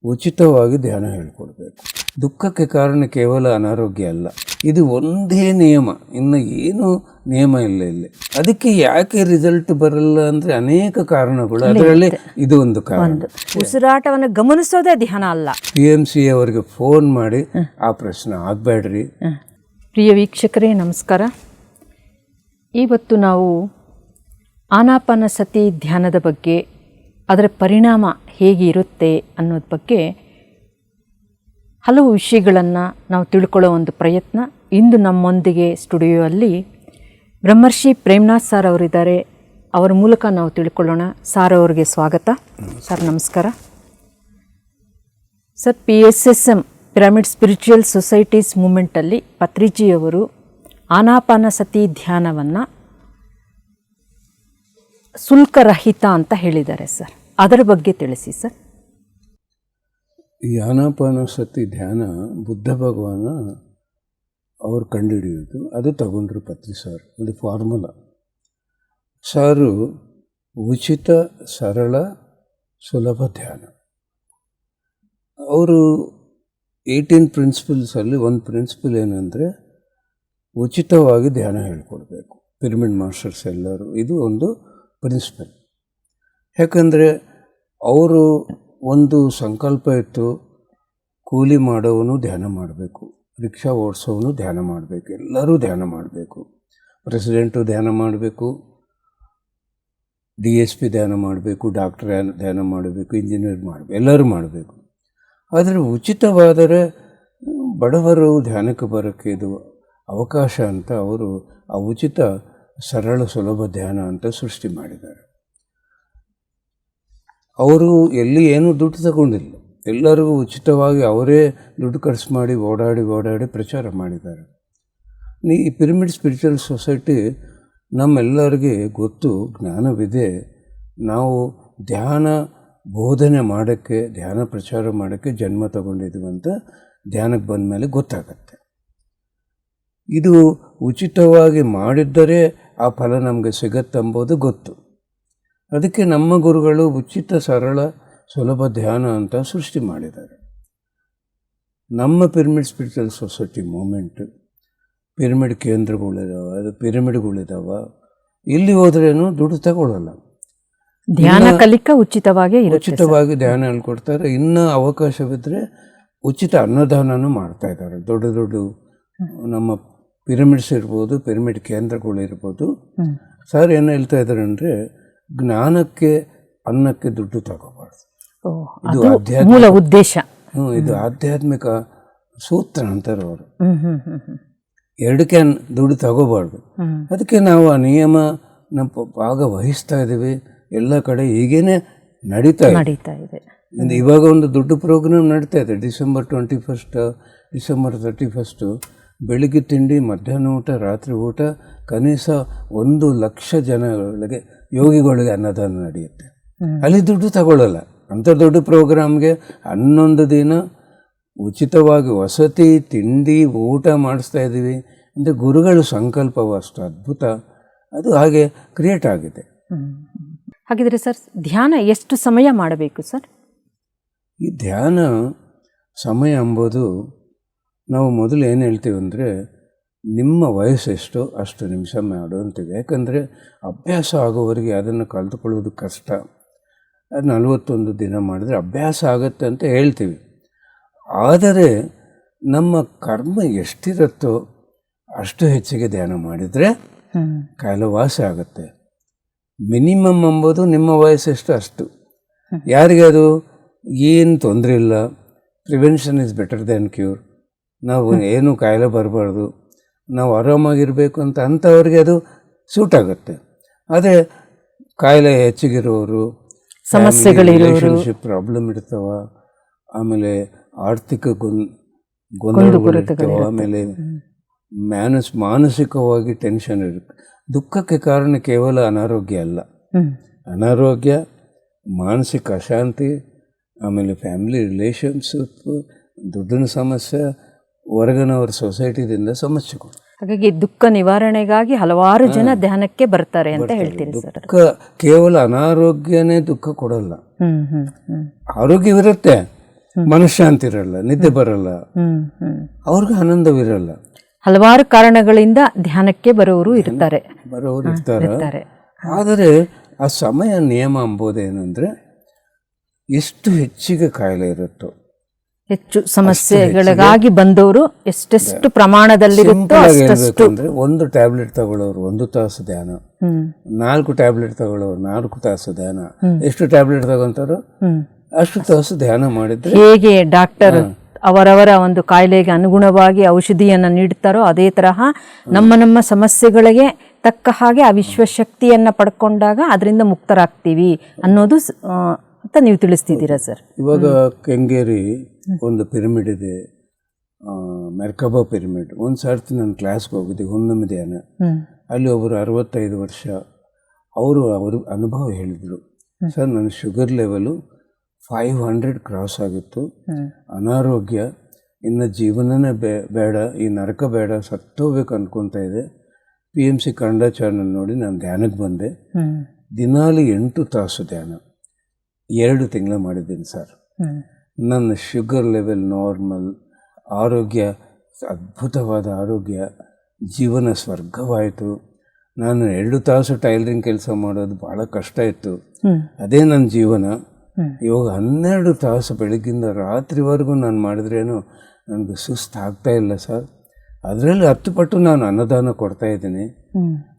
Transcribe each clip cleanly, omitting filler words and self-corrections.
ಉಚಿತವಾಗಿ ಧ್ಯಾನ ಹೇಳ್ಕೊಡ್ಬೇಕು. ದುಃಖಕ್ಕೆ ಕಾರಣ ಕೇವಲ ಅನಾರೋಗ್ಯ ಅಲ್ಲ, ಇದು ಒಂದೇ ನಿಯಮ, ಇನ್ನು ಏನು ನಿಯಮ ಇಲ್ಲ ಇಲ್ಲಿ. ಅದಕ್ಕೆ ಯಾಕೆ ರಿಸಲ್ಟ್ ಬರಲ್ಲ ಅಂದರೆ ಅನೇಕ ಕಾರಣಗಳು, ಅದರಲ್ಲಿ ಇದು ಒಂದು ಕಾರಣ. ಉಸಿರಾಟವನ್ನು ಗಮನಿಸೋದೇ ಧ್ಯಾನ ಅಲ್ಲ. PMC ಅವರಿಗೆ ಫೋನ್ ಮಾಡಿ ಆ ಪ್ರಶ್ನೆ ಆಗಬೇಡ್ರಿ. ಪ್ರಿಯ ವೀಕ್ಷಕರೇ ನಮಸ್ಕಾರ. ಇವತ್ತು ನಾವು ಆನಾಪಾನಸತಿ ಧ್ಯಾನದ ಬಗ್ಗೆ, ಅದರ ಪರಿಣಾಮ ಹೇಗೆ ಇರುತ್ತೆ ಅನ್ನೋದ್ರ ಬಗ್ಗೆ ಹಲವು ವಿಷಯಗಳನ್ನು ನಾವು ತಿಳ್ಕೊಳ್ಳೋ ಒಂದು ಪ್ರಯತ್ನ. ಇಂದು ನಮ್ಮೊಂದಿಗೆ ಸ್ಟುಡಿಯೋಲ್ಲಿ ಬ್ರಹ್ಮರ್ಷಿ ಪ್ರೇಮ್ನಾಥ್ ಸರ್ ಅವರಿದ್ದಾರೆ. ಅವರ ಮೂಲಕ ನಾವು ತಿಳ್ಕೊಳ್ಳೋಣ. ಸರ್ ಅವರಿಗೆ ಸ್ವಾಗತ. ಸರ್ ನಮಸ್ಕಾರ. Sir, PSSM pyramid spiritual societies ಮೂಮೆಂಟಲ್ಲಿ ಪತ್ರಿಜಿಯವರು ಆನಾಪಾನಸತಿ ಧ್ಯಾನವನ್ನು ಶುಲ್ಕರಹಿತ ಅಂತ ಹೇಳಿದ್ದಾರೆ ಸರ್. ಅದರ ಬಗ್ಗೆ ತಿಳಿಸಿ ಸರ್. ಈ ಆನಾಪಾನಸತಿ ಧ್ಯಾನ ಬುದ್ಧ ಭಗವಾನ ಅವರು ಕಂಡುಹಿಡಿಯೋದು, ಅದು ತಗೊಂಡ್ರು ಪತ್ರಿ ಸರ್. ಒಂದು ಫಾರ್ಮುಲಾ. ಸಾರು ಉಚಿತ, ಸರಳ, ಸುಲಭ ಧ್ಯಾನ. ಅವರು 18 ಪ್ರಿನ್ಸಿಪಲ್ಸಲ್ಲಿ ಒಂದು ಪ್ರಿನ್ಸಿಪಲ್ ಏನಂದರೆ ಉಚಿತವಾಗಿ ಧ್ಯಾನ ಹೇಳ್ಕೊಡ್ಬೇಕು, ಪಿರಮಿಡ್ ಮಾಸ್ಟರ್ಸ್ ಎಲ್ಲರೂ. ಇದು ಒಂದು ಪ್ರಿನ್ಸಿಪಲ್. ಯಾಕಂದರೆ ಅವರು ಒಂದು ಸಂಕಲ್ಪ ಇತ್ತು, ಕೂಲಿ ಮಾಡೋವನು ಧ್ಯಾನ ಮಾಡಬೇಕು, ರಿಕ್ಷಾ ಓಡಿಸೋವನು ಧ್ಯಾನ ಮಾಡಬೇಕು, ಎಲ್ಲರೂ ಧ್ಯಾನ ಮಾಡಬೇಕು. ಪ್ರೆಸಿಡೆಂಟು ಧ್ಯಾನ ಮಾಡಬೇಕು, DSP ಧ್ಯಾನ ಮಾಡಬೇಕು, ಡಾಕ್ಟರ್ ಧ್ಯಾನ ಮಾಡಬೇಕು, ಇಂಜಿನಿಯರ್ ಮಾಡಬೇಕು, ಎಲ್ಲರೂ ಮಾಡಬೇಕು. ಆದರೆ ಉಚಿತವಾದರೆ ಬಡವರು ಧ್ಯಾನಕ್ಕೆ ಬರೋಕ್ಕೆ ಇದು ಅವಕಾಶ ಅಂತ ಅವರು ಆ ಉಚಿತ, ಸರಳ, ಸುಲಭ ಧ್ಯಾನ ಅಂತ ಸೃಷ್ಟಿ ಮಾಡಿದ್ದಾರೆ. ಅವರು ಎಲ್ಲಿ ಏನೂ ದುಡ್ಡು ತಗೊಂಡಿಲ್ಲ, ಎಲ್ಲರಿಗೂ ಉಚಿತವಾಗಿ ಅವರೇ ದುಡ್ಡು ಖರ್ಚು ಮಾಡಿ ಓಡಾಡಿ ಪ್ರಚಾರ ಮಾಡಿದ್ದಾರೆ. ಈ ಪಿರಮಿಡ್ ಸ್ಪಿರಿಚುವಲ್ ಸೊಸೈಟಿ ನಮ್ಮೆಲ್ಲರಿಗೆ ಗೊತ್ತು, ಜ್ಞಾನವಿದೆ. ನಾವು ಧ್ಯಾನ ಬೋಧನೆ ಮಾಡೋಕ್ಕೆ, ಧ್ಯಾನ ಪ್ರಚಾರ ಮಾಡೋಕ್ಕೆ ಜನ್ಮ ತಗೊಂಡಿದ್ದೀವಿ ಅಂತ ಧ್ಯಾನಕ್ಕೆ ಬಂದ ಮೇಲೆ ಗೊತ್ತಾಗತ್ತೆ. ಇದು ಉಚಿತವಾಗಿ ಮಾಡಿದ್ದರೆ ಆ ಫಲ ನಮಗೆ ಸಿಗತ್ತಂಬುದು ಗೊತ್ತು. ಅದಕ್ಕೆ ನಮ್ಮ ಗುರುಗಳು ಉಚಿತ, ಸರಳ, ಸುಲಭ ಧ್ಯಾನ ಅಂತ ಸೃಷ್ಟಿ ಮಾಡಿದ್ದಾರೆ. ನಮ್ಮ pyramid spiritual society movement, pyramid ಕೇಂದ್ರಗಳಿದಾವೆ, ಅದು ಪಿರಮಿಡ್ಗಳಿದಾವೆ. ಇಲ್ಲಿ ಹೋದ್ರೇನು ದುಡ್ಡು ತಗೊಳ್ಳಲ್ಲ, ಧ್ಯಾನ ಕಲಿಕೆ ಉಚಿತವಾಗಿ ಧ್ಯಾನ ಹೇಳ್ಕೊಡ್ತಾರೆ. ಇನ್ನೂ ಅವಕಾಶವಿದ್ದರೆ ಉಚಿತ ಅನ್ನದಾನನೂ ಮಾಡ್ತಾಯಿದ್ದಾರೆ. ದೊಡ್ಡ ನಮ್ಮ ಪಿರಮಿಡ್ಸ್ ಇರ್ಬೋದು, ಪಿರಮಿಡ್ ಕೇಂದ್ರಗಳಿರ್ಬೋದು. ಸರ್ ಏನು ಹೇಳ್ತಾ ಇದ್ದಾರೆ ಅಂದರೆ, ಜ್ಞಾನಕ್ಕೆ, ಅನ್ನಕ್ಕೆ ದುಡ್ಡು ತಗೋಬಾರ್ದು. ಇದು ಮೂಲ ಉದ್ದೇಶ. ಇದು ಆಧ್ಯಾತ್ಮಿಕ ಸೂತ್ರ ಅಂತಾರೆ ಅವರು. ಎರಡಕ್ಕೆ ದುಡ್ಡು ತಗೋಬಾರ್ದು. ಅದಕ್ಕೆ ನಾವು ಆ ನಿಯಮ ನಮ್ಮ ಭಾಗ ವಹಿಸ್ತಾ ಇದ್ದೀವಿ. ಎಲ್ಲ ಕಡೆ ಹೀಗೇನೆ ನಡೀತಾ ಇದೆ. ಇವಾಗ ಒಂದು ದೊಡ್ಡ ಪ್ರೋಗ್ರಾಮ್ ನಡೀತಾ ಇದೆ. ಡಿಸೆಂಬರ್ 21, ಡಿಸೆಂಬರ್ 31 ಬೆಳಿಗ್ಗೆ ತಿಂಡಿ, ಮಧ್ಯಾಹ್ನ ಊಟ, ರಾತ್ರಿ ಊಟ, ಕನಿಷ್ಠ 1 ಲಕ್ಷ ಜನಗಳಿಗೆ, ಯೋಗಿಗಳಿಗೆ ಅನ್ನದಾನ ನಡೆಯುತ್ತೆ. ಅಲ್ಲಿ ದುಡ್ಡು ತಗೊಳ್ಳಲ್ಲ. ಅಂಥ ದೊಡ್ಡ ಪ್ರೋಗ್ರಾಮ್ಗೆ 11 ದಿನ ಉಚಿತವಾಗಿ ವಸತಿ, ತಿಂಡಿ, ಊಟ ಮಾಡಿಸ್ತಾ ಇದ್ದೀವಿ ಅಂದರೆ ಗುರುಗಳ ಸಂಕಲ್ಪವು ಅಷ್ಟು ಅದ್ಭುತ. ಅದು ಹಾಗೆ ಕ್ರಿಯೇಟ್ ಆಗಿದೆ. ಹಾಗಿದ್ರೆ ಸರ್, ಧ್ಯಾನ ಎಷ್ಟು ಸಮಯ ಮಾಡಬೇಕು ಸರ್? ಈ ಧ್ಯಾನ ಸಮಯ ಎಂಬುದು ನಾವು ಮೊದಲು ಏನು ಹೇಳ್ತೀವಿ ಅಂದರೆ, ನಿಮ್ಮ ವಯಸ್ಸೆಷ್ಟೋ ಅಷ್ಟು ನಿಮಿಷ ಮಾಡು ಅಂತೀವಿ. ಯಾಕಂದರೆ ಅಭ್ಯಾಸ ಆಗೋವರೆಗೆ ಅದನ್ನು ಕಲಿತುಕೊಳ್ಳೋದು ಕಷ್ಟ. ಅದು 41 ದಿನ ಮಾಡಿದ್ರೆ ಅಭ್ಯಾಸ ಆಗುತ್ತೆ ಅಂತ ಹೇಳ್ತೀವಿ. ಆದರೆ ನಮ್ಮ ಕರ್ಮ ಎಷ್ಟಿರುತ್ತೋ ಅಷ್ಟು ಹೆಚ್ಚಿಗೆ ಧ್ಯಾನ ಮಾಡಿದರೆ ಕಾಯಿಲೆ ವಾಸ ಆಗುತ್ತೆ. ಮಿನಿಮಮ್ ಎಂಬುದು ನಿಮ್ಮ ವಯಸ್ಸೆಷ್ಟು ಅಷ್ಟು. ಯಾರಿಗೆ ಅದು ಏನು ತೊಂದರೆ ಇಲ್ಲ, prevention is better than cure. ನಾವು ಏನು ಕಾಯಿಲೆ ಬರಬಾರ್ದು, ನಾವು ಆರಾಮಾಗಿರಬೇಕು ಅಂತ ಅಂಥವ್ರಿಗೆ ಅದು ಸೂಟ್ ಆಗುತ್ತೆ. ಆದರೆ ಕಾಯಿಲೆ ಹೆಚ್ಚಿಗಿರೋರು, ರಿಲೇಷನ್ಶಿಪ್ ಪ್ರಾಬ್ಲಮ್ ಇರ್ತಾವ, ಆಮೇಲೆ ಆರ್ಥಿಕ ಗೊಂದಲಗಳಿರ್ತಾವೆ, ಆಮೇಲೆ ಮಾನಸಿಕವಾಗಿ ಟೆನ್ಷನ್ ಇರುತ್ತೆ. ದುಃಖಕ್ಕೆ ಕಾರಣ ಕೇವಲ ಅನಾರೋಗ್ಯ ಅಲ್ಲ. ಅನಾರೋಗ್ಯ, ಮಾನಸಿಕ ಅಶಾಂತಿ, ಆಮೇಲೆ ಫ್ಯಾಮಿಲಿ ರಿಲೇಷನ್ಶಿಪ್, ದುಡ್ಡಿನ ಸಮಸ್ಯೆ, ಹೊರಗಿನವ್ರ ಸೊಸೈಟಿದಿಂದ ಸಮಸ್ಯೆಗಳು. ಹಾಗಾಗಿ ದುಃಖ ನಿವಾರಣೆಗಾಗಿ ಹಲವಾರು ಜನ ಧ್ಯಾನಕ್ಕೆ ಬರ್ತಾರೆ ಅಂತ ಹೇಳ್ತೀರಿ ಸರ್. ದುಃಖ ಕೇವಲ ಅನಾರೋಗ್ಯನೇ ದುಃಖ ಕೊಡಲ್ಲ. ಆರೋಗ್ಯವಿರುತ್ತೆ, ಮನಃಶಾಂತಿ ಇರಲ್ಲ, ನಿದ್ದೆ ಬರಲ್ಲ, ಅವ್ರಿಗೆ ಆನಂದವಿರಲ್ಲ. ಹಲವಾರು ಕಾರಣಗಳಿಂದ ಧ್ಯಾನಕ್ಕೆ ಬರೋರು ಇರ್ತಾರೆ. ಆದರೆ ಆ ಸಮಯ ನಿಯಮ ಎಂಬುದೇನೆಂದರೆ, ಎಷ್ಟು ಹೆಚ್ಚಿಗೆ ಕಾಯಿಲೆ ಇರುತ್ತೋ, ಹೆಚ್ಚು ಸಮಸ್ಯೆಗಳಿಗಾಗಿ ಬಂದವರು ಎಷ್ಟೆಷ್ಟು ಪ್ರಮಾಣದಲ್ಲಿರುತ್ತೋ ಅಷ್ಟಷ್ಟು. ಅಂದರೆ 1 ಟ್ಯಾಬ್ಲೆಟ್ ತಗೊಳ್ಳೋರು 1 ತಾಸು ಧ್ಯಾನ, 4 ಟ್ಯಾಬ್ಲೆಟ್ ತಗೊಳ್ಳೋರು 4 ತಾಸು ಧ್ಯಾನ, ಎಷ್ಟು ಟ್ಯಾಬ್ಲೆಟ್ ತಗೊಂತಾರೋ ಅಷ್ಟು ತಾಸು ಧ್ಯಾನ ಮಾಡಿದ್ರೆ, ಹೇಗೆ ಡಾಕ್ಟರ್ ಅವರವರ ಒಂದು ಕಾಯಿಲೆಗೆ ಅನುಗುಣವಾಗಿ ಔಷಧಿಯನ್ನು ನೀಡ್ತಾರೋ ಅದೇ ತರಹ ನಮ್ಮ ಸಮಸ್ಯೆಗಳಿಗೆ ತಕ್ಕ ಹಾಗೆ ಆ ವಿಶ್ವಶಕ್ತಿಯನ್ನು ಪಡ್ಕೊಂಡಾಗ ಅದರಿಂದ ಮುಕ್ತರಾಗ್ತೀವಿ ಅನ್ನೋದು ಅಂತ ನೀವು ತಿಳಿಸ್ತಿದ್ದೀರಾ ಸರ್. ಇವಾಗ ಕೆಂಗೇರಿ ಒಂದು ಪಿರಮಿಡ್ ಇದೆ, ಮೆರ್ಕಬಾ ಪಿರಮಿಡ್. ಒಂದು ಸರ್ತಿ ನಾನು ಕ್ಲಾಸ್ಗೆ ಹೋಗಿದ್ದೆ, ಹುಣ್ಣಿಮೆ ಧ್ಯಾನ. ಅಲ್ಲಿ ಒಬ್ಬರು 65 ವರ್ಷ ಅವರು ಅನುಭವ ಹೇಳಿದರು. ಸರ್, ನನ್ನ ಶುಗರ್ ಲೆವೆಲು 500 ಕ್ರಾಸ್ ಆಗಿತ್ತು, ಅನಾರೋಗ್ಯ, ಇನ್ನು ಜೀವನನೇ ಬೇಡ, ಈ ನರಕ ಬೇಡ, ಸತ್ತೋಗ್ಬೇಕು ಅಂದ್ಕೊತಾ ಇದೆ. PMC ಕನ್ನಡ ಚಾನಲ್ ನೋಡಿ ನಾನು ಧ್ಯಾನಕ್ಕೆ ಬಂದೆ. ದಿನಾಲು 8 ತಾಸು ಧ್ಯಾನ 2 ತಿಂಗಳು ಮಾಡಿದ್ದೀನಿ ಸರ್. ನನ್ನ ಶುಗರ್ ಲೆವೆಲ್ ನಾರ್ಮಲ್, ಆರೋಗ್ಯ ಅದ್ಭುತವಾದ ಆರೋಗ್ಯ, ಜೀವನ ಸ್ವರ್ಗವಾಯಿತು. ನಾನು 2 ತಾಸು ಟೈಲರಿಂಗ್ ಕೆಲಸ ಮಾಡೋದು ಭಾಳ ಕಷ್ಟ ಇತ್ತು, ಅದೇ ನನ್ನ ಜೀವನ. ಇವಾಗ 12 ತಾಸು ಬೆಳಗ್ಗಿಂದ ರಾತ್ರಿವರೆಗೂ ನಾನು ಮಾಡಿದ್ರೇನು ನನಗೆ ಸುಸ್ತಾಗ್ತಾ ಇಲ್ಲ ಸರ್. ಅದರಲ್ಲಿ 10 ಪಟ್ಟು ನಾನು ಅನ್ನದಾನ ಕೊಡ್ತಾ ಇದ್ದೀನಿ.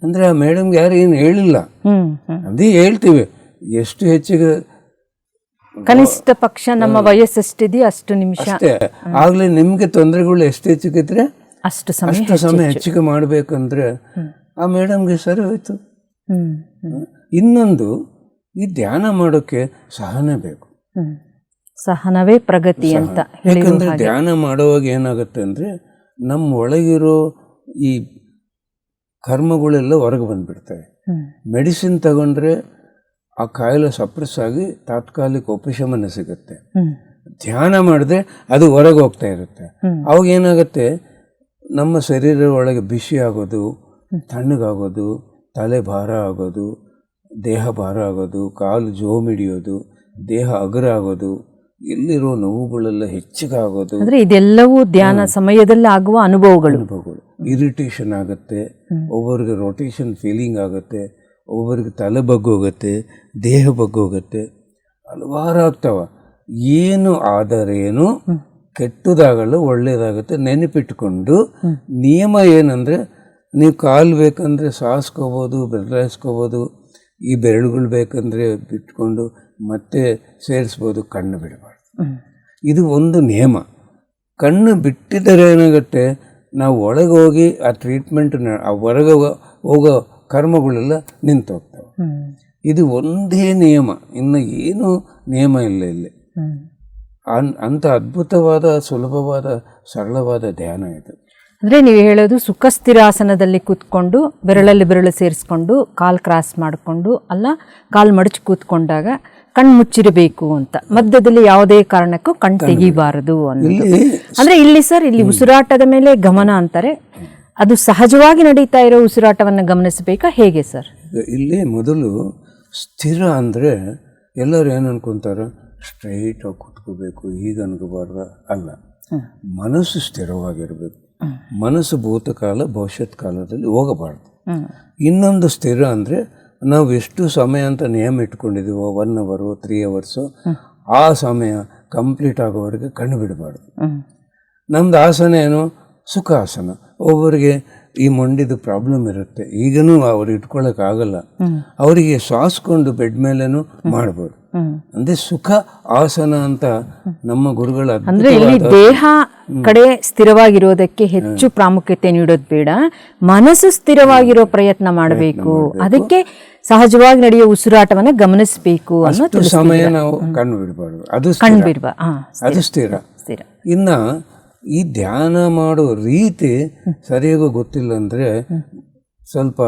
ಅಂದರೆ ಆ ಮೇಡಮ್ಗೆ ಯಾರು ಏನು ಹೇಳಿಲ್ಲ, ಅದೇ ಹೇಳ್ತೀವಿ, ಎಷ್ಟು ಹೆಚ್ಚಿಗೆ ಕನಿಷ್ಠ ಪಕ್ಷ ನಮ್ಮ ವಯಸ್ಸೆಷ್ಟಿದೆಯೋ ಅಷ್ಟು ನಿಮಿಷ ಅಷ್ಟೇ. ಆಗಲೇ ನಿಮಗೆ ತೊಂದರೆಗಳು ಎಷ್ಟು ಹೆಚ್ಚಿಗಿದ್ರೆ ಅಷ್ಟು ಸಮಯ ಹೆಚ್ಚಿಗೆ ಮಾಡಬೇಕಂದ್ರೆ ಆ ಮೇಡಮ್ಗೆ ಸರಿ ಹೋಯ್ತು. ಇನ್ನೊಂದು, ಈ ಧ್ಯಾನ ಮಾಡೋಕ್ಕೆ ಸಹನೆ ಬೇಕು. ಸಹನವೇ ಪ್ರಗತಿ ಅಂತ. ಯಾಕಂದರೆ ಧ್ಯಾನ ಮಾಡುವಾಗ ಏನಾಗುತ್ತೆ ಅಂದರೆ, ನಮ್ಮ ಒಳಗಿರೋ ಈ ಕರ್ಮಗಳೆಲ್ಲ ಹೊರಗೆ ಬಂದುಬಿಡ್ತವೆ. ಮೆಡಿಸಿನ್ ತಗೊಂಡ್ರೆ ಆ ಕಾಯಿಲೆ ಸಪ್ರೆಸ್ ಆಗಿ ತಾತ್ಕಾಲಿಕ ಉಪಶಮನ ಸಿಗುತ್ತೆ. ಧ್ಯಾನ ಮಾಡಿದ್ರೆ ಅದು ಹೊರಗೆ ಹೋಗ್ತಾ ಇರುತ್ತೆ. ಅವಾಗ ಏನಾಗುತ್ತೆ, ನಮ್ಮ ಶರೀರ ಒಳಗೆ ಬಿಸಿ ಆಗೋದು, ತಣ್ಣಗಾಗೋದು, ತಲೆ ಭಾರ ಆಗೋದು, ದೇಹ ಭಾರ ಆಗೋದು, ಕಾಲು ಜೋಮಿಡಿಯೋದು, ದೇಹ ಅಗರ ಆಗೋದು, ಎಲ್ಲಿರೋ ನೋವುಗಳೆಲ್ಲ ಹೆಚ್ಚಿಗಾಗೋದು. ಅಂದರೆ ಇದೆಲ್ಲವೂ ಧ್ಯಾನ ಸಮಯದಲ್ಲಿ ಆಗುವ ಅನುಭವಗಳು. ಇರಿಟೇಷನ್ ಆಗುತ್ತೆ, ಒಬ್ಬರಿಗೆ ರೊಟೇಷನ್ ಫೀಲಿಂಗ್ ಆಗುತ್ತೆ, ಒಬ್ಬರಿಗೆ ತಲೆ ಬಗ್ಗೋಗುತ್ತೆ, ದೇಹ ಬಗ್ಗೋಗುತ್ತೆ, ಹಲವಾರು ಆಗ್ತಾವ. ಏನು ಆದರೇನು ಕೆಟ್ಟದಾಗಲ್ಲ, ಒಳ್ಳೆಯದಾಗುತ್ತೆ. ನೆನಪಿಟ್ಕೊಂಡು ನಿಯಮ ಏನಂದರೆ, ನೀವು ಕಾಲು ಬೇಕಂದರೆ ಸಾಸ್ಕೋಬೋದು, ಬೆರಳಾಯಿಸ್ಕೋಬೋದು, ಈ ಬೆರಳುಗಳು ಬೇಕಂದರೆ ಬಿಟ್ಕೊಂಡು ಮತ್ತೆ ಸೇರಿಸ್ಬೋದು, ಕಣ್ಣು ಬಿಡಬಾರ್ದು. ಇದು ಒಂದು ನಿಯಮ. ಕಣ್ಣು ಬಿಟ್ಟಿದ್ದರೆ ಏನಾಗುತ್ತೆ, ನಾವು ಒಳಗೆ ಹೋಗಿ ಆ ಟ್ರೀಟ್ಮೆಂಟ್ ಹೊರಗೆ ಹೋಗೋ ಕರ್ಮಗಳೆಲ್ಲ ನಿಂತು ಹೋಗ್ತವೆ. ಇದು ಒಂದೇ ನಿಯಮ, ಇನ್ನು ಏನೂ ನಿಯಮ ಇಲ್ಲ ಇಲ್ಲಿ. ಅಂಥ ಅದ್ಭುತವಾದ, ಸುಲಭವಾದ, ಸರಳವಾದ ಧ್ಯಾನ ಇದು. ಅಂದರೆ ನೀವು ಹೇಳೋದು ಸುಖ ಸ್ಥಿರಾಸನದಲ್ಲಿ ಕೂತ್ಕೊಂಡು ಬೆರಳಲ್ಲಿ ಬೆರಳು ಸೇರಿಸ್ಕೊಂಡು ಕಾಲು ಕ್ರಾಸ್ ಮಾಡಿಕೊಂಡು, ಅಲ್ಲ ಕಾಲು ಮಡಚಿ ಕೂತ್ಕೊಂಡಾಗ ಕಣ್ಣು ಮುಚ್ಚಿರಬೇಕು ಅಂತ, ಮಧ್ಯದಲ್ಲಿ ಯಾವುದೇ ಕಾರಣಕ್ಕೂ ಕಣ್ಣು ತೆಗಿಬಾರದು ಅನ್ನೋದು. ಅಂದರೆ ಇಲ್ಲಿ ಸರ್, ಇಲ್ಲಿ ಉಸಿರಾಟದ ಮೇಲೆ ಗಮನ ಅಂತಾರೆ. ಅದು ಸಹಜವಾಗಿ ನಡೀತಾ ಇರೋ ಉಸಿರಾಟವನ್ನು ಗಮನಿಸಬೇಕಾ, ಹೇಗೆ ಸರ್? ಇಲ್ಲಿ ಮೊದಲು ಸ್ಥಿರ ಅಂದರೆ ಎಲ್ಲರೂ ಏನು ಅನ್ಕೊತಾರೆ, ಸ್ಟ್ರೈಟಾಗಿ ಕೂತ್ಕೋಬೇಕು, ಈಗ ಅನ್ಕೋಬಾರ್ದ, ಅಲ್ಲ. ಮನಸ್ಸು ಸ್ಥಿರವಾಗಿರಬೇಕು. ಮನಸ್ಸು ಭೂತಕಾಲ ಭವಿಷ್ಯತ್ ಕಾಲದಲ್ಲಿ ಹೋಗಬಾರ್ದು. ಇನ್ನೊಂದು ಸ್ಥಿರ ಅಂದರೆ ನಾವು ಎಷ್ಟು ಸಮಯ ಅಂತ ನಿಯಮ ಇಟ್ಕೊಂಡಿದ್ದೀವೋ, 1 ಅವರ್ 3 ಅವರ್ಸು, ಆ ಸಮಯ ಕಂಪ್ಲೀಟ್ ಆಗೋವರೆಗೆ ಕಣ್ಣು ಬಿಡಬಾರ್ದು. ನಮ್ದು ಆಸನ ಏನು, ಸುಖಾಸನ. ಒಬ್ಬರಿಗೆ ಈ ಮಂಡಿದು ಪ್ರಾಬ್ಲಮ್ ಇರುತ್ತೆ, ಈಗನೂ ಅವ್ರು ಇಟ್ಕೊಳ್ಳೋಕ್ಕಾಗಲ್ಲ, ಅವರಿಗೆ ಶ್ವಾಸಕೊಂಡು ಬೆಡ್ ಮೇಲೇನು ಮಾಡ್ಬೋದು. ಅಂದರೆ ಸುಖ ಆಸನ ಅಂತ ನಮ್ಮ ಗುರುಗಳ. ಅಂದರೆ ಇಲ್ಲಿ ದೇಹ ಕಡೆ ಸ್ಥಿರವಾಗಿರೋದಕ್ಕೆ ಹೆಚ್ಚು ಪ್ರಾಮುಖ್ಯತೆ ನೀಡೋದು ಬೇಡ, ಮನಸ್ಸು ಸ್ಥಿರವಾಗಿರೋ ಪ್ರಯತ್ನ ಮಾಡಬೇಕು. ಅದಕ್ಕೆ ಸಹಜವಾಗಿ ನಡೆಯೋ ಉಸಿರಾಟವನ್ನು ಗಮನಿಸಬೇಕು ಅನ್ನೋ ಸಮಯ ನಾವು ಕಣ್ಣು ಬಿಡಬಾರ್ದು, ಅದು ಸ್ಥಿರ. ಇನ್ನು ಈ ಧ್ಯಾನ ಮಾಡೋ ರೀತಿ ಸರಿಯಾಗಿ ಗೊತ್ತಿಲ್ಲ ಅಂದರೆ ಸ್ವಲ್ಪ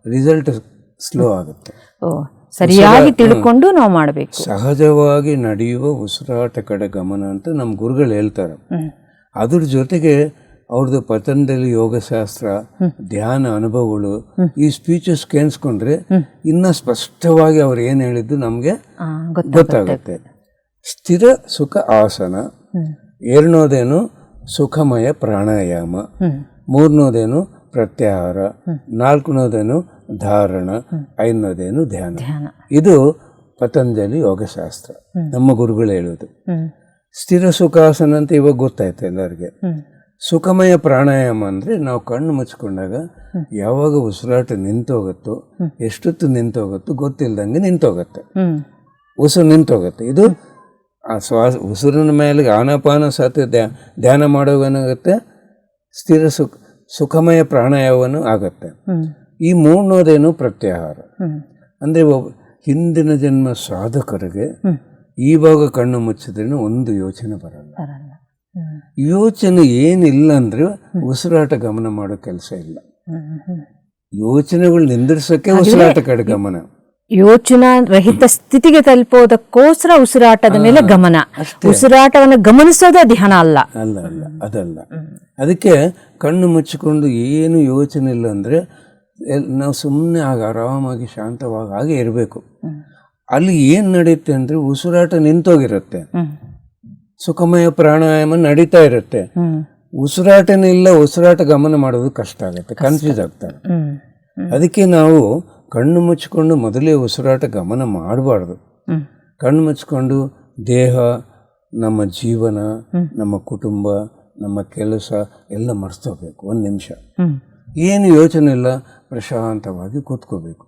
ರಿಸಲ್ಟ್ ಸ್ಲೋ ಆಗುತ್ತೆ. ಸರಿಯಾಗಿ ತಿಳ್ಕೊಂಡು ನಾವು ಮಾಡಬೇಕು. ಸಹಜವಾಗಿ ನಡೆಯುವ ಉಸಿರಾಟ ಕಡೆ ಗಮನ ಅಂತ ನಮ್ಮ ಗುರುಗಳು ಹೇಳ್ತಾರೆ. ಅದ್ರ ಜೊತೆಗೆ ಅವ್ರದ್ದು ಪತಂಜಲಿ ಯೋಗಶಾಸ್ತ್ರ, ಧ್ಯಾನ ಅನುಭವಗಳು, ಈ ಸ್ಪೀಚಸ್ ಕೇಳಿಸ್ಕೊಂಡ್ರೆ ಇನ್ನ ಸ್ಪಷ್ಟವಾಗಿ ಅವ್ರು ಏನು ಹೇಳಿದ್ದು ನಮಗೆ ಗೊತ್ತಾಗುತ್ತೆ. ಸ್ಥಿರ ಸುಖ ಆಸನ, ಎರಡನೇದೇನು ಸುಖಮಯ ಪ್ರಾಣಾಯಾಮ, ಮೂರನೇದೇನು ಪ್ರತ್ಯಾಹಾರ, ನಾಲ್ಕನೇದೇನು ಧಾರಣ, ಐದನೇದೇನು ಧ್ಯಾನ. ಇದು ಪತಂಜಲಿ ಯೋಗಶಾಸ್ತ್ರ, ನಮ್ಮ ಗುರುಗಳು ಹೇಳೋದು. ಸ್ಥಿರ ಸುಖಾಸನ ಅಂತ ಇವಾಗ ಗೊತ್ತಾಯ್ತು ಎಲ್ಲರಿಗೆ. ಸುಖಮಯ ಪ್ರಾಣಾಯಾಮ ಅಂದರೆ ನಾವು ಕಣ್ಣು ಮುಚ್ಕೊಂಡಾಗ ಯಾವಾಗ ಉಸಿರಾಟ ನಿಂತೋಗುತ್ತೋ, ಎಷ್ಟೊತ್ತು ನಿಂತೋಗುತ್ತೋ ಗೊತ್ತಿಲ್ದಂಗೆ ನಿಂತೋಗುತ್ತೆ, ಉಸಿರು ನಿಂತೋಗುತ್ತೆ. ಇದು ಆ ಉಸಿರಿನ ಮೇಲೆ ಆನಾಪಾನ ಸತಿ ಧ್ಯಾನ ಮಾಡೋವೇನಾಗುತ್ತೆ, ಸ್ಥಿರ ಸುಖಮಯ ಪ್ರಾಣಾಯಾಮನೂ ಆಗುತ್ತೆ. ಈ ಮೂರನೇದೇನು ಪ್ರತ್ಯಾಹಾರ. ಅಂದರೆ ಹಿಂದಿನ ಜನ್ಮ ಸಾಧಕರಿಗೆ ಈವಾಗ ಕಣ್ಣು ಮುಚ್ಚಿದ್ರೂ ಒಂದು ಯೋಚನೆ ಬರಲ್ಲ. ಯೋಚನೆ ಏನಿಲ್ಲ ಅಂದರೆ ಉಸಿರಾಟ ಗಮನ ಮಾಡೋ ಕೆಲಸ ಇಲ್ಲ. ಯೋಚನೆಗಳು ನಿಂದಿರ್ಸೋಕ್ಕೆ ಉಸಿರಾಟ ಕಡೆ ಗಮನ. ಯೋಚನಾ ರಹಿತ ಸ್ಥಿತಿಗೆ ತಲುಪೋದಕ್ಕೋಸ್ಕರ ಉಸಿರಾಟದ ಮೇಲೆ ಗಮನ. ಉಸಿರಾಟವನ್ನು ಗಮನಿಸೋದೇ ಧ್ಯಾನ ಅಲ್ಲ. ಅಲ್ಲ ಅಲ್ಲ ಅದಲ್ಲ. ಅದಕ್ಕೆ ಕಣ್ಣು ಮುಚ್ಚಿಕೊಂಡು ಏನು ಯೋಚನೆ ಇಲ್ಲ ಅಂದರೆ ನಾವು ಸುಮ್ಮನೆ ಆಗ ಆರಾಮಾಗಿ ಶಾಂತವಾಗಿ ಹಾಗೆ ಇರಬೇಕು. ಅಲ್ಲಿ ಏನು ನಡೆಯುತ್ತೆ ಅಂದರೆ ಉಸಿರಾಟ ನಿಂತೋಗಿರುತ್ತೆ, ಸುಖಮಯ ಪ್ರಾಣಾಯಾಮ ನಡೀತಾ ಇರುತ್ತೆ. ಉಸಿರಾಟನೇ ಇಲ್ಲ, ಉಸಿರಾಟ ಗಮನ ಮಾಡೋದು ಕಷ್ಟ ಆಗುತ್ತೆ, ಕನ್ಫ್ಯೂಸ್ ಆಗ್ತಾರೆ. ಅದಕ್ಕೆ ನಾವು ಕಣ್ಣು ಮುಚ್ಚಿಕೊಂಡು ಮೊದಲೇ ಉಸಿರಾಟ ಗಮನ ಮಾಡಬಾರ್ದು. ಕಣ್ಣು ಮುಚ್ಕೊಂಡು ದೇಹ, ನಮ್ಮ ಜೀವನ, ನಮ್ಮ ಕುಟುಂಬ, ನಮ್ಮ ಕೆಲಸ ಎಲ್ಲ ಮರೆಸ್ತೋಗ್ಬೇಕು. ಒಂದು ನಿಮಿಷ ಏನು ಯೋಚನೆ ಇಲ್ಲ, ಪ್ರಶಾಂತವಾಗಿ ಕೂತ್ಕೋಬೇಕು.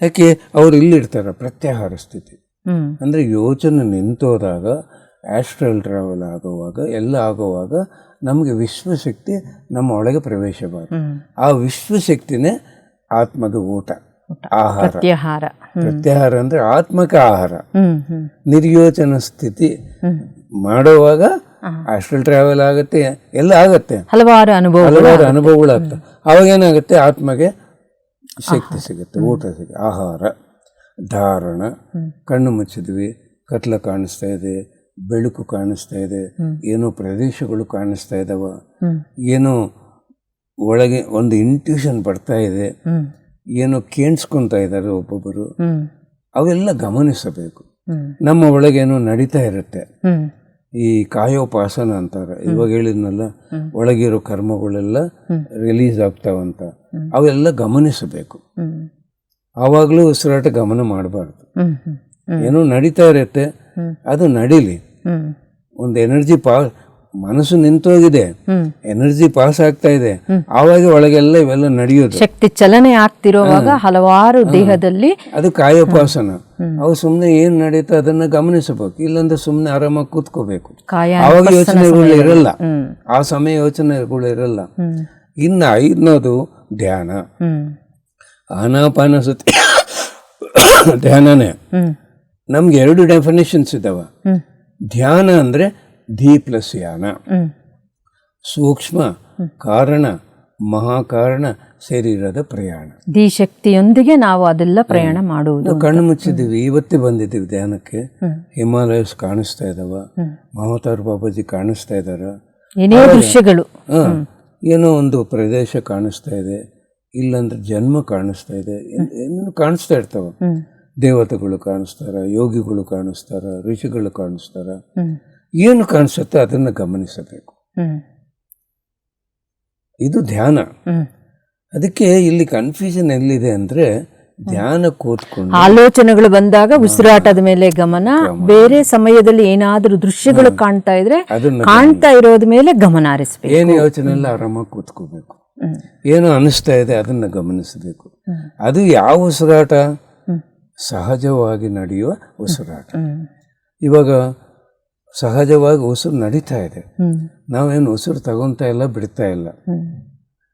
ಯಾಕೆ ಅವ್ರು ಇಲ್ಲಿರ್ತಾರೆ ಪ್ರತ್ಯಾಹಾರ ಸ್ಥಿತಿ ಅಂದರೆ ಯೋಚನೆ ನಿಂತೋದಾಗ, ಆಸ್ಟ್ರಲ್ ಟ್ರಾವೆಲ್ ಆಗುವಾಗ, ಎಲ್ಲ ಆಗುವಾಗ ನಮಗೆ ವಿಶ್ವಶಕ್ತಿ ನಮ್ಮ ಒಳಗೆ ಪ್ರವೇಶಬಾರದು. ಆ ವಿಶ್ವಶಕ್ತಿನೇ ಆತ್ಮದ ಊಟ, ಆಹಾರ. ಪ್ರತ್ಯಾಹಾರ ಅಂದರೆ ಆತ್ಮಕ ಆಹಾರ. ನಿರ್ಯೋಚನ ಸ್ಥಿತಿ ಮಾಡುವಾಗ ಆಸ್ಟ್ರಲ್ ಟ್ರಾವೆಲ್ ಆಗುತ್ತೆ, ಎಲ್ಲ ಆಗುತ್ತೆ, ಹಲವಾರು ಅನುಭವಗಳಾಗ್ತವೆ. ಅವಾಗ ಏನಾಗುತ್ತೆ, ಆತ್ಮಗೆ ಶಕ್ತಿ ಸಿಗುತ್ತೆ, ಊಟ ಸಿಗುತ್ತೆ, ಆಹಾರ. ಧಾರಣ, ಕಣ್ಣು ಮುಚ್ಚಿದ್ವಿ, ಕತ್ಲ ಕಾಣಿಸ್ತಾ ಇದೆ, ಬೆಳಕು ಕಾಣಿಸ್ತಾ ಇದೆ, ಏನೋ ಪ್ರದೇಶಗಳು ಕಾಣಿಸ್ತಾ ಇದಾವ, ಏನೋ ಒಳಗೆ ಒಂದು ಇಂಟ್ಯೂಷನ್ ಬರ್ತಾ ಇದೆ, ಏನೋ ಕೇಳಿಸ್ಕೊತಾ ಇದ್ದಾರೆ ಒಬ್ಬೊಬ್ಬರು, ಅವೆಲ್ಲ ಗಮನಿಸಬೇಕು. ನಮ್ಮ ಒಳಗೇನೋ ನಡೀತಾ ಇರುತ್ತೆ. ಈ ಕಾಯೋಪಾಸನ ಅಂತಾರೆ, ಇವಾಗ ಹೇಳಿದ್ನಲ್ಲ, ಒಳಗಿರೋ ಕರ್ಮಗಳೆಲ್ಲ ರಿಲೀಸ್ ಆಗ್ತಾವಂತ, ಅವೆಲ್ಲ ಗಮನಿಸಬೇಕು. ಆವಾಗಲೂ ಉಸಿರಾಟ ಗಮನ ಮಾಡಬಾರ್ದು. ಏನೋ ನಡೀತಾ ಇರುತ್ತೆ, ಅದು ನಡೀಲಿ. ಒಂದು ಎನರ್ಜಿ ಮನಸ್ಸು ನಿಂತೋಗಿದೆ, ಎನರ್ಜಿ ಪಾಸ್ ಆಗ್ತಾ ಇದೆ, ಆವಾಗ ಒಳಗೆಲ್ಲ ಇವೆಲ್ಲ ನಡೆಯೋದು. ಶಕ್ತಿ ಚಲನೆ ಆಗ್ತಿರುವಾಗ ಹಲವಾರು ದೇಹದಲ್ಲಿ ಅದು ಕಾಯೋಪಾಸನ. ಅವು ಸುಮ್ಮನೆ ಏನ್ ನಡೀತಾ ಅದನ್ನ ಗಮನಿಸಬೇಕು, ಇಲ್ಲಾಂದ್ರೆ ಸುಮ್ಮನೆ ಆರಾಮಾಗಿ ಕೂತ್ಕೋಬೇಕು. ಆವಾಗ ಯೋಚನೆಗಳು ಇರಲ್ಲ, ಆ ಸಮಯ ಯೋಚನೆಗಳು ಇರಲ್ಲ. ಇನ್ನು ಐದನೇದು ಧ್ಯಾನ, ಆನಾಪಾನ ಸತಿ ಧ್ಯಾನನೇ. ನಮ್ಗೆ 2 ಡೆಫಿನೇಷನ್ಸ್ ಇದಾವ. ಧ್ಯಾನ ಅಂದ್ರೆ ಧಿ ಪ್ಲಸ್ ಯಾನ, ಸೂಕ್ಷ್ಮ ಕಾರಣ ಮಹಾಕಾರಣ ಶರೀರದ ಪ್ರಯಾಣ. ಧಿ ಶಕ್ತಿಯೊಂದಿಗೆ ನಾವು ಅದೆಲ್ಲ ಪ್ರಯಾಣ ಮಾಡುವುದು. ಕಣ್ಣು ಮುಚ್ಚಿದ್ದೀವಿ, ಇವತ್ತೇ ಬಂದಿದ್ದೀವಿ ಧ್ಯಾನಕ್ಕೆ. ಹಿಮಾಲಯಸ್ ಕಾಣಿಸ್ತಾ ಇದಾವ, ಮಹಾವತಾರ್ ಬಾಬಾಜಿ ಕಾಣಿಸ್ತಾ ಇದಾರ, ಏನೇ ದೃಶ್ಯಗಳು, ಏನೋ ಒಂದು ಪ್ರದೇಶ ಕಾಣಿಸ್ತಾ ಇದೆ, ಇಲ್ಲಾಂದ್ರೆ ಜನ್ಮ ಕಾಣಿಸ್ತಾ ಇದೆ, ಏನೇನು ಕಾಣಿಸ್ತಾ ಇರ್ತಾವ. ದೇವತೆಗಳು ಕಾಣಿಸ್ತಾರ, ಯೋಗಿಗಳು ಕಾಣಿಸ್ತಾರ, ಋಷಿಗಳು ಕಾಣಿಸ್ತಾರ. ಏನು ಕಾಣಿಸುತ್ತೆ ಅದನ್ನು ಗಮನಿಸಬೇಕು. ಇದು ಧ್ಯಾನ. ಅದಕ್ಕೆ ಇಲ್ಲಿ ಕನ್ಫ್ಯೂಷನ್ ಎಲ್ಲಿದೆ ಅಂದ್ರೆ, ಧ್ಯಾನ ಕೂತ್ಕೊಂಡು ಆಲೋಚನೆಗಳು ಬಂದಾಗ ಉಸಿರಾಟದ ಮೇಲೆ ಗಮನ, ಬೇರೆ ಸಮಯದಲ್ಲಿ ಏನಾದ್ರೂ ದೃಶ್ಯಗಳು ಕಾಣ್ತಾ ಇದ್ರೆ ಕಾಣ್ತಾ ಇರೋದ ಮೇಲೆ ಗಮನ ಹರಿಸಬೇಕು. ಏನು ಯೋಚನೆ ಇಲ್ಲ, ಆರಾಮಾಗಿ ಕೂತ್ಕೋಬೇಕು. ಏನು ಅನಿಸ್ತಾ ಇದೆ ಅದನ್ನ ಗಮನಿಸಬೇಕು. ಅದು ಯಾವ ಉಸಿರಾಟ? ಸಹಜವಾಗಿ ನಡೆಯುವ ಉಸಿರಾಟ. ಇವಾಗ ಸಹಜವಾಗಿ ಉಸಿರು ನಡೀತಾ ಇದೆ, ನಾವೇನು ಉಸಿರು ತಗೊಂತಾ ಇಲ್ಲ, ಬಿಡ್ತಾ ಇಲ್ಲ.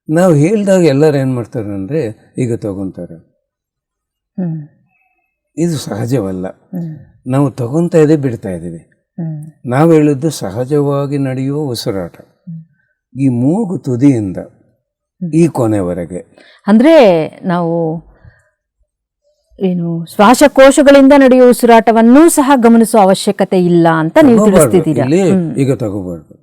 ನಾವು ಹೇಳಿದಾಗ ಎಲ್ಲರೂ ಏನು ಮಾಡ್ತಾರೆ ಅಂದರೆ, ಈಗ ತಗೊಂತಾರೆ. ಇದು ಸಹಜವಲ್ಲ. ನಾವು ತಗೊಂತಾ ಇದೆ, ಬಿಡ್ತಾ ಇದ್ದೀವಿ. ನಾವು ಹೇಳಿದ್ದು ಸಹಜವಾಗಿ ನಡೆಯುವ ಉಸಿರಾಟ, ಈ ಮೂಗು ತುದಿಯಿಂದ ಈ ಕೊನೆವರೆಗೆ. ಅಂದರೆ ನಾವು ಏನು ಶ್ವಾಸಕೋಶಗಳಿಂದ ನಡೆಯುವ ಉಸಿರಾಟವನ್ನೂ ಸಹ ಗಮನಿಸುವ ಅವಶ್ಯಕತೆ ಇಲ್ಲ ಅಂತ ನೀವು ತಿಳಿಸ್ತಿದ್ದೀರಾ. ಈಗ ತಗೋಬಾರ್ದು,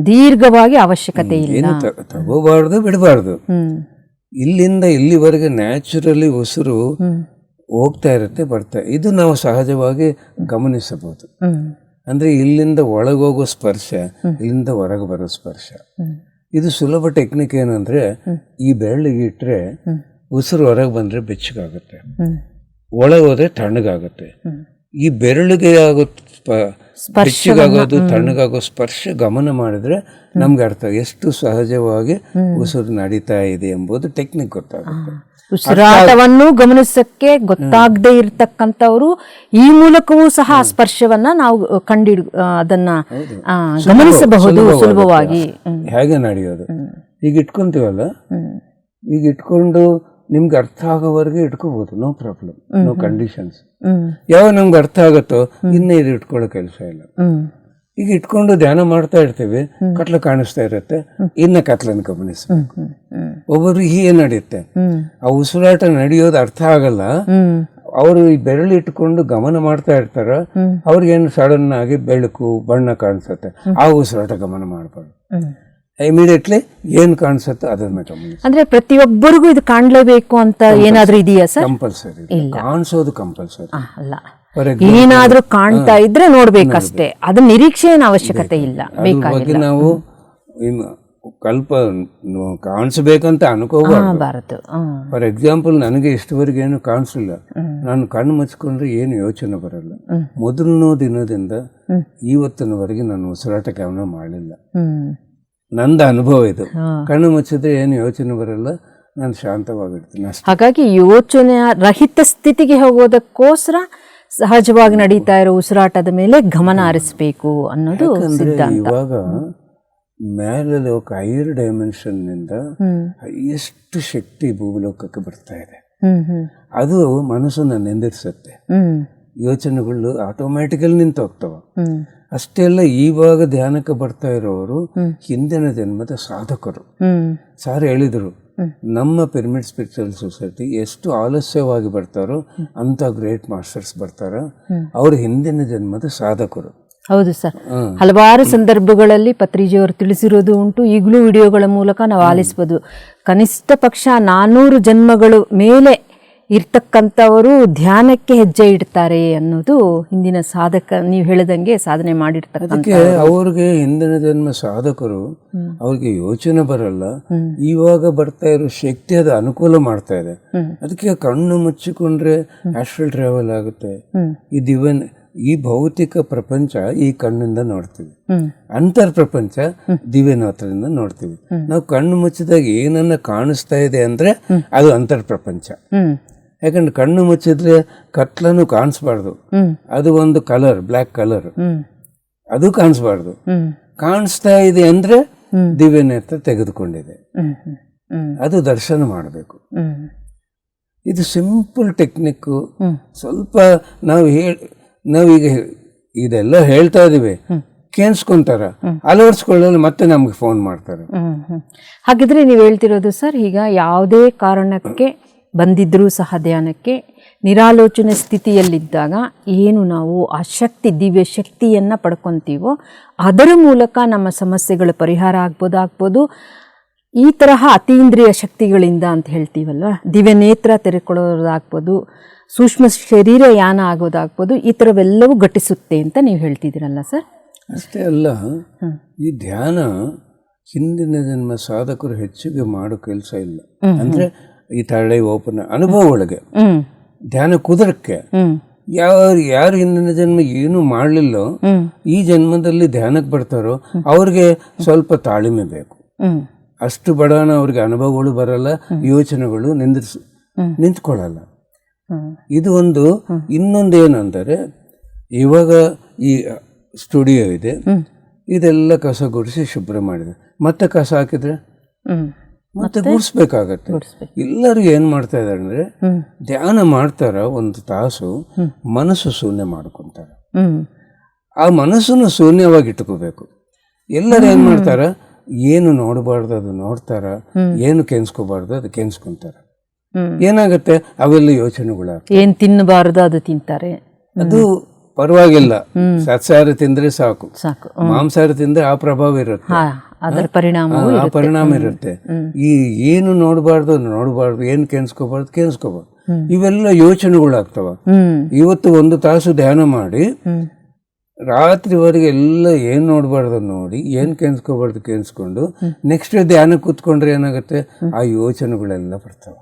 ದೀರ್ಘವಾಗಿ ಅವಶ್ಯಕತೆ ಇಲ್ಲ, ತಗೋಬಾರ್ದು, ಬಿಡಬಾರ್ದು. ಇಲ್ಲಿಂದ ಇಲ್ಲಿವರೆಗೆ ನ್ಯಾಚುರಲಿ ಉಸಿರು ಹೋಗ್ತಾ ಇರುತ್ತೆ, ಬರ್ತಾ, ಇದು ನಾವು ಸಹಜವಾಗಿ ಗಮನಿಸಬಹುದು. ಅಂದ್ರೆ ಇಲ್ಲಿಂದ ಒಳಗೋಗೋ ಸ್ಪರ್ಶ, ಇಲ್ಲಿಂದ ಹೊರಗೆ ಬರೋ ಸ್ಪರ್ಶ. ಇದು ಸುಲಭ ಟೆಕ್ನಿಕ್. ಏನಂದ್ರೆ ಈ ಬೆರಳಿಗೆ ಇಟ್ಟರೆ ಉಸಿರು ಹೊರಗೆ ಬಂದ್ರೆ ಬೆಚ್ಚಗಾಗುತ್ತೆ, ಒಳಗೆ ಹೋದ್ರೆ ತಣ್ಣಗಾಗುತ್ತೆ. ಈ ಬೆರಳಿಗೆ ಆಗೋ ಬೆಚ್ಚಗಾಗೋದು, ತಣ್ಣಗಾಗೋ ಸ್ಪರ್ಶ ಗಮನ ಮಾಡಿದ್ರೆ ನಮ್ಗೆ ಅರ್ಥ ಎಷ್ಟು ಸಹಜವಾಗಿ ಉಸಿರು ನಡೀತಾ ಇದೆ ಎಂಬುದು ಟೆಕ್ನಿಕ್ ಗೊತ್ತಾಗುತ್ತೆ. ಉಸಿರಾಟವನ್ನು ಗಮನಿಸಕ್ಕೆ ಗೊತ್ತಾಗದೆ ಇರತಕ್ಕಂಥವ್ರು ಈ ಮೂಲಕವೂ ಸಹ ಸ್ಪರ್ಶವನ್ನ ನಾವು ಅದನ್ನ ಗಮನಿಸಬಹುದು ಸುಲಭವಾಗಿ. ಹೇಗೆ ನಡೆಯೋದು? ಈಗ ಇಟ್ಕೊಂತೀವಲ್ಲ, ಈಗ ಇಟ್ಕೊಂಡು ನಿಮ್ಗೆ ಅರ್ಥ ಆಗೋವರೆಗೆ ಇಟ್ಕೋಬಹುದು, ನೋ ಪ್ರಾಬ್ಲಮ್, ನೋ ಕಂಡೀಷನ್ಸ್. ಯಾವ ನಮ್ಗೆ ಅರ್ಥ ಆಗತ್ತೋ ಇನ್ನೇ ಇದು ಇಟ್ಕೊಳ್ಳೋ ಕೆಲಸ ಇಲ್ಲ. ಈಗ ಇಟ್ಕೊಂಡು ಧ್ಯಾನ ಮಾಡ್ತಾ ಇರ್ತೀವಿ, ಕತ್ಲ ಕಾಣಿಸ್ತಾ ಇರುತ್ತೆ, ಇನ್ನ ಕತ್ಲನ್ನು ಗಮನಿಸ್ಬೇಕು. ಒಬ್ಬರು ಹೀಗೆ ನಡೆಯುತ್ತೆ, ಆ ಉಸಿರಾಟ ನಡೆಯೋದು ಅರ್ಥ ಆಗಲ್ಲ. ಅವರು ಈ ಬೆರಳು ಇಟ್ಕೊಂಡು ಗಮನ ಮಾಡ್ತಾ ಇರ್ತಾರ, ಅವ್ರಿಗೇನು ಸಡನ್ ಆಗಿ ಬೆಳಕು ಬಣ್ಣ ಕಾಣಿಸುತ್ತೆ, ಆ ಉಸಿರಾಟ ಗಮನ ಮಾಡಬಾರ್ದು. ಇಮಿಡಿಯೇಟ್ಲಿ ಏನ್ ಕಾಣಿಸುತ್ತೆ ಅದನ್ನ ಗಮನಿಸಿ. ಅಂದ್ರೆ ಪ್ರತಿಯೊಬ್ಬರಿಗೂ ಇದು ಕಾಣ್ಲೇಬೇಕು ಅಂತ ಏನಾದ್ರೂ ಇದೆಯಾ ಸರ್? ಕಂಪಲ್ಸರಿ, ಕಾಣಿಸೋದು ಕಂಪಲ್ಸರಿ ಅಲ್ಲ. ಏನಾದ್ರೂ ಕಾಣ್ತಾ ಇದ್ರೆ ನೋಡ್ಬೇಕಷ್ಟೇ, ಅದು ನಿರೀಕ್ಷೆ ಏನು ಅವಶ್ಯಕತೆ ಇಲ್ಲ, ಬೇಕಾಗಿಲ್ಲ. ನಾವು ಕಾಣಿಸ್ಬೇಕಂತ ಅನ್ಕೋಬಾರದು. ಫಾರ್ ಎಕ್ಸಾಂಪಲ್, ನನಗೆ ಇಷ್ಟವರೆಗೆ ಏನು ಕಾಣಿಸ್ಲಿಲ್ಲ, ನಾನು ಕಣ್ಣು ಮುಚ್ಕೊಂಡ್ರೆ ಏನು ಯೋಚನೆ ಬರಲ್ಲ. ಮೊದಲನೇ ದಿನದಿಂದ ಇವತ್ತಿನವರೆಗೆ ನಾನು ಉಸಿರಾಟ ಗಮನ ಮಾಡಲಿಲ್ಲ. ನಂದು ಅನುಭವ ಇದು. ಕಣ್ಣು ಮುಚ್ಚಿದ್ರೆ ಏನು ಯೋಚನೆ ಬರಲ್ಲ, ನಾನು ಶಾಂತವಾಗಿರ್ತೀನಿ ಅಷ್ಟೇ. ಹಾಗಾಗಿ ಯೋಚನೆ ರಹಿತ ಸ್ಥಿತಿಗೆ ಹೋಗೋದಕ್ಕೋಸ್ಕರ ಸಹಜವಾಗಿ ನಡೀತಾ ಇರೋ ಉಸಿರಾಟದ ಮೇಲೆ ಗಮನ ಹರಿಸಬೇಕು ಅನ್ನೋದು ಸಿದ್ಧಾಂತ. ಇವಾಗ ಮೇಲೆ ಲೋಕ ಹೈಯರ್ ಡೈಮೆನ್ಷನ್ ನಿಂದ ಎಷ್ಟು ಶಕ್ತಿ ಭೂಲೋಕಕ್ಕೆ ಬರ್ತಾ ಇದೆ, ಅದು ಮನಸ್ಸನ್ನ ನಿಂದಿರಿಸುತ್ತೆ. ಯೋಚನೆಗಳು ಆಟೋಮ್ಯಾಟಿಕಲಿ ನಿಂತು ಹೋಗ್ತಾವ. ಅಷ್ಟೇ ಅಲ್ಲ, ಇವಾಗ ಧ್ಯಾನಕ್ಕೆ ಬರ್ತಾ ಇರೋರು ಹಿಂದಿನ ಜನ್ಮದ ಸಾಧಕರು. ಸಾರ್ ಹೇಳಿದರು, ನಮ್ಮ ಪಿರಮಿಡ್ ಸ್ಪಿರಿಚುವಲ್ ಸೊಸೈಟಿ ಎಷ್ಟು ಆಲಸ್ಯವಾಗಿ ಬರ್ತಾರೋ ಅಂತ ಗ್ರೇಟ್ ಮಾಸ್ಟರ್ಸ್ ಬರ್ತಾರ, ಅವರು ಹಿಂದಿನ ಜನ್ಮದ ಸಾಧಕರು. ಹೌದು ಸರ್, ಹಲವಾರು ಸಂದರ್ಭಗಳಲ್ಲಿ ಪತ್ರಿಜಿಯವರು ತಿಳಿಸಿರೋದು ಉಂಟು. ಈಗಲೂ ವಿಡಿಯೋಗಳ ಮೂಲಕ ನಾವು ಆಲಿಸಬಹುದು. ಕನಿಷ್ಠ ಪಕ್ಷ 400 ಜನ್ಮಗಳು ಮೇಲೆ ಇರ್ತಕ್ಕಂಥವರು ಧ್ಯಾನಕ್ಕೆ ಹೆಜ್ಜೆ ಇಡ್ತಾರೆ ಅನ್ನೋದು ಹಿಂದಿನ ಸಾಧಕ, ನೀವು ಹೇಳಿದಂಗೆ ಸಾಧನೆ ಮಾಡಿರ್ತಕ್ಕಂಥ. ಅವ್ರಿಗೆ ಹಿಂದಿನ ಜನ್ಮ ಸಾಧಕರು, ಅವ್ರಿಗೆ ಯೋಚನೆ ಬರಲ್ಲ. ಇವಾಗ ಬರ್ತಾ ಇರೋ ಶಕ್ತಿ ಅದು ಅನುಕೂಲ ಮಾಡ್ತಾ ಇದೆ. ಅದಕ್ಕೆ ಕಣ್ಣು ಮುಚ್ಚಿಕೊಂಡ್ರೆ ಆಸ್ಟ್ರಲ್ ಟ್ರಾವೆಲ್ ಆಗುತ್ತೆ. ಈ ಭೌತಿಕ ಪ್ರಪಂಚ ಈ ಕಣ್ಣಿಂದ ನೋಡ್ತೀವಿ, ಅಂತರ್ ಪ್ರಪಂಚ ದಿವ್ಯನೇತ್ರದಿಂದ ನೋಡ್ತೀವಿ. ನಾವು ಕಣ್ಣು ಮುಚ್ಚಿದಾಗ ಏನನ್ನ ಕಾಣಿಸ್ತಾ ಇದೆ ಅಂದ್ರೆ ಅದು ಅಂತರ್ ಪ್ರಪಂಚ. ಯಾಕಂದ್ರೆ ಕಣ್ಣು ಮುಚ್ಚಿದ್ರೆ ಕತ್ಲನ್ನು ಕಾಣಿಸ್ಬಾರ್ದು, ಅದು ಒಂದು ಕಲರ್, ಬ್ಲ್ಯಾಕ್ ಕಲರ್, ಅದು ಕಾಣಿಸ್ಬಾರ್ದು. ಕಾಣಿಸ್ತಾ ಇದೆ ಅಂದ್ರೆ ದಿವ್ಯನೇತ್ರ ತೆಗೆದುಕೊಂಡಿದೆ, ಅದು ದರ್ಶನ ಮಾಡಬೇಕು. ಇದು ಸಿಂಪಲ್ ಟೆಕ್ನಿಕ್. ಸ್ವಲ್ಪ ನಾವೀಗ ಇದೆಲ್ಲ ಹೇಳ್ತಾ ಇದೀವಿ, ಕೇಳಿಸ್ಕೊಂತಾರ, ಅಳವಡಿಸ್ಕೊಳ್ಳಲು ಮತ್ತೆ ನಮ್ಗೆ ಫೋನ್ ಮಾಡ್ತಾರೆ. ಹಾಗಿದ್ರೆ ನೀವು ಹೇಳ್ತಿರೋದು ಸರ್, ಈಗ ಯಾವುದೇ ಕಾರಣಕ್ಕೆ ಬಂದಿದ್ರೂ ಸಹ ಧ್ಯಾನಕ್ಕೆ ನಿರಾಲೋಚನೆ ಸ್ಥಿತಿಯಲ್ಲಿದ್ದಾಗ ಏನು ನಾವು ಆ ಶಕ್ತಿ, ದಿವ್ಯ ಶಕ್ತಿಯನ್ನು ಪಡ್ಕೊತೀವೋ ಅದರ ಮೂಲಕ ನಮ್ಮ ಸಮಸ್ಯೆಗಳು ಪರಿಹಾರ ಆಗ್ಬೋದು. ಈ ತರಹ ಅತೀಂದ್ರಿಯ ಶಕ್ತಿಗಳಿಂದ ಅಂತ ಹೇಳ್ತೀವಲ್ವ, ದಿವ್ಯ ನೇತ್ರ ತೆರೆಕೊಳ್ಳೋದಾಗ್ಬೋದು, ಸೂಕ್ಷ್ಮ ಶರೀರ ಯಾನ ಆಗೋದಾಗ್ಬೋದು, ಈ ಥರವೆಲ್ಲವೂ ಘಟಿಸುತ್ತೆ ಅಂತ ನೀವು ಹೇಳ್ತಿದ್ದೀರಲ್ಲ ಸರ್? ಅಷ್ಟೇ ಅಲ್ಲ, ಈ ಧ್ಯಾನ ಹಿಂದಿನ ಜನ್ಮ ಸಾಧಕರು ಹೆಚ್ಚಿಗೆ ಮಾಡೋ ಕೆಲಸ ಇಲ್ಲ. ಅಂದ್ರೆ ಈ ತರಳೆ ಓಪನ್ ಅನುಭವ ಒಳಗೆ ಧ್ಯಾನ ಕುದುರಕ್ಕೆ ಯಾರು ಹಿಂದಿನ ಜನ್ಮ ಏನು ಮಾಡಲಿಲ್ಲೋ ಈ ಜನ್ಮದಲ್ಲಿ ಧ್ಯಾನಕ್ಕೆ ಬರ್ತಾರೋ ಅವ್ರಿಗೆ ಸ್ವಲ್ಪ ತಾಳ್ಮೆ ಬೇಕು. ಅಷ್ಟು ಬಡವನ ಅವ್ರಿಗೆ ಅನುಭವಗಳು ಬರಲ್ಲ, ಯೋಚನೆಗಳು ನಿಂತ್ಕೊಳ್ಳಲ್ಲ. ಇದು ಒಂದು. ಇನ್ನೊಂದು ಏನಂದರೆ, ಇವಾಗ ಈ ಸ್ಟುಡಿಯೋ ಇದೆ, ಇದೆಲ್ಲ ಕಸ ಗುಡಿಸಿ ಶುಭ್ರ ಮಾಡಿದೆ, ಮತ್ತೆ ಕಸ ಹಾಕಿದ್ರೆ ಮತ್ತೆ ಗುಡಿಸ್ಬೇಕಾಗತ್ತೆ. ಎಲ್ಲರೂ ಏನ್ ಮಾಡ್ತಾ ಇದ್ದಾರೆ ಅಂದ್ರೆ, ಧ್ಯಾನ ಮಾಡ್ತಾರ, ಒಂದು ತಾಸು ಮನಸ್ಸು ಶೂನ್ಯ ಮಾಡ್ಕೊಂತಾರ. ಆ ಮನಸ್ಸನ್ನು ಶೂನ್ಯವಾಗಿ ಇಟ್ಕೋಬೇಕು. ಎಲ್ಲರೂ ಏನ್ ಮಾಡ್ತಾರ, ಏನು ನೋಡಬಾರ್ದು ಅದು ನೋಡ್ತಾರ, ಏನು ಕೆನ್ಸ್ಕೋಬಾರ್ದು ಅದು ಕೆನ್ಸ್ಕೊಂತಾರ. ಏನಾಗುತ್ತೆ ಅವೆಲ್ಲ ಯೋಚನೆಗಳು. ಏನ್ ತಿನ್ನಬಾರದು ಅದು ತಿಂತಾರೆ. ಅದು ಪರವಾಗಿಲ್ಲ, ಸಸ್ಯಾಹಾರ ತಿಂದ್ರೆ ಸಾಕು. ಸಾಕು. ಮಾಂಸಾಹಾರ ತಿಂದ್ರೆ ಆ ಪ್ರಭಾವ ಇರುತ್ತೆ, ಅದರ ಪರಿಣಾಮ ಆ ಪರಿಣಾಮ ಇರುತ್ತೆ. ಈ ಏನು ನೋಡಬಾರ್ದು, ಏನು ಕೇಳಿಸ್ಕೋಬಾರ್ದು. ಇವೆಲ್ಲ ಯೋಚನೆಗಳಾಗ್ತವ. ಇವತ್ತು 1 ತಾಸು ಧ್ಯಾನ ಮಾಡಿ ರಾತ್ರಿವರೆಗೆ ಎಲ್ಲ ಏನ್ ನೋಡಬಾರ್ದು ನೋಡಿ, ಏನ್ ಕೇಳಿಸ್ಕೊಂಡು ನೆಕ್ಸ್ಟ್ ಧ್ಯಾನ ಕೂತ್ಕೊಂಡ್ರೆ ಏನಾಗುತ್ತೆ, ಆ ಯೋಚನೆಗಳೆಲ್ಲ ಬರ್ತಾವ.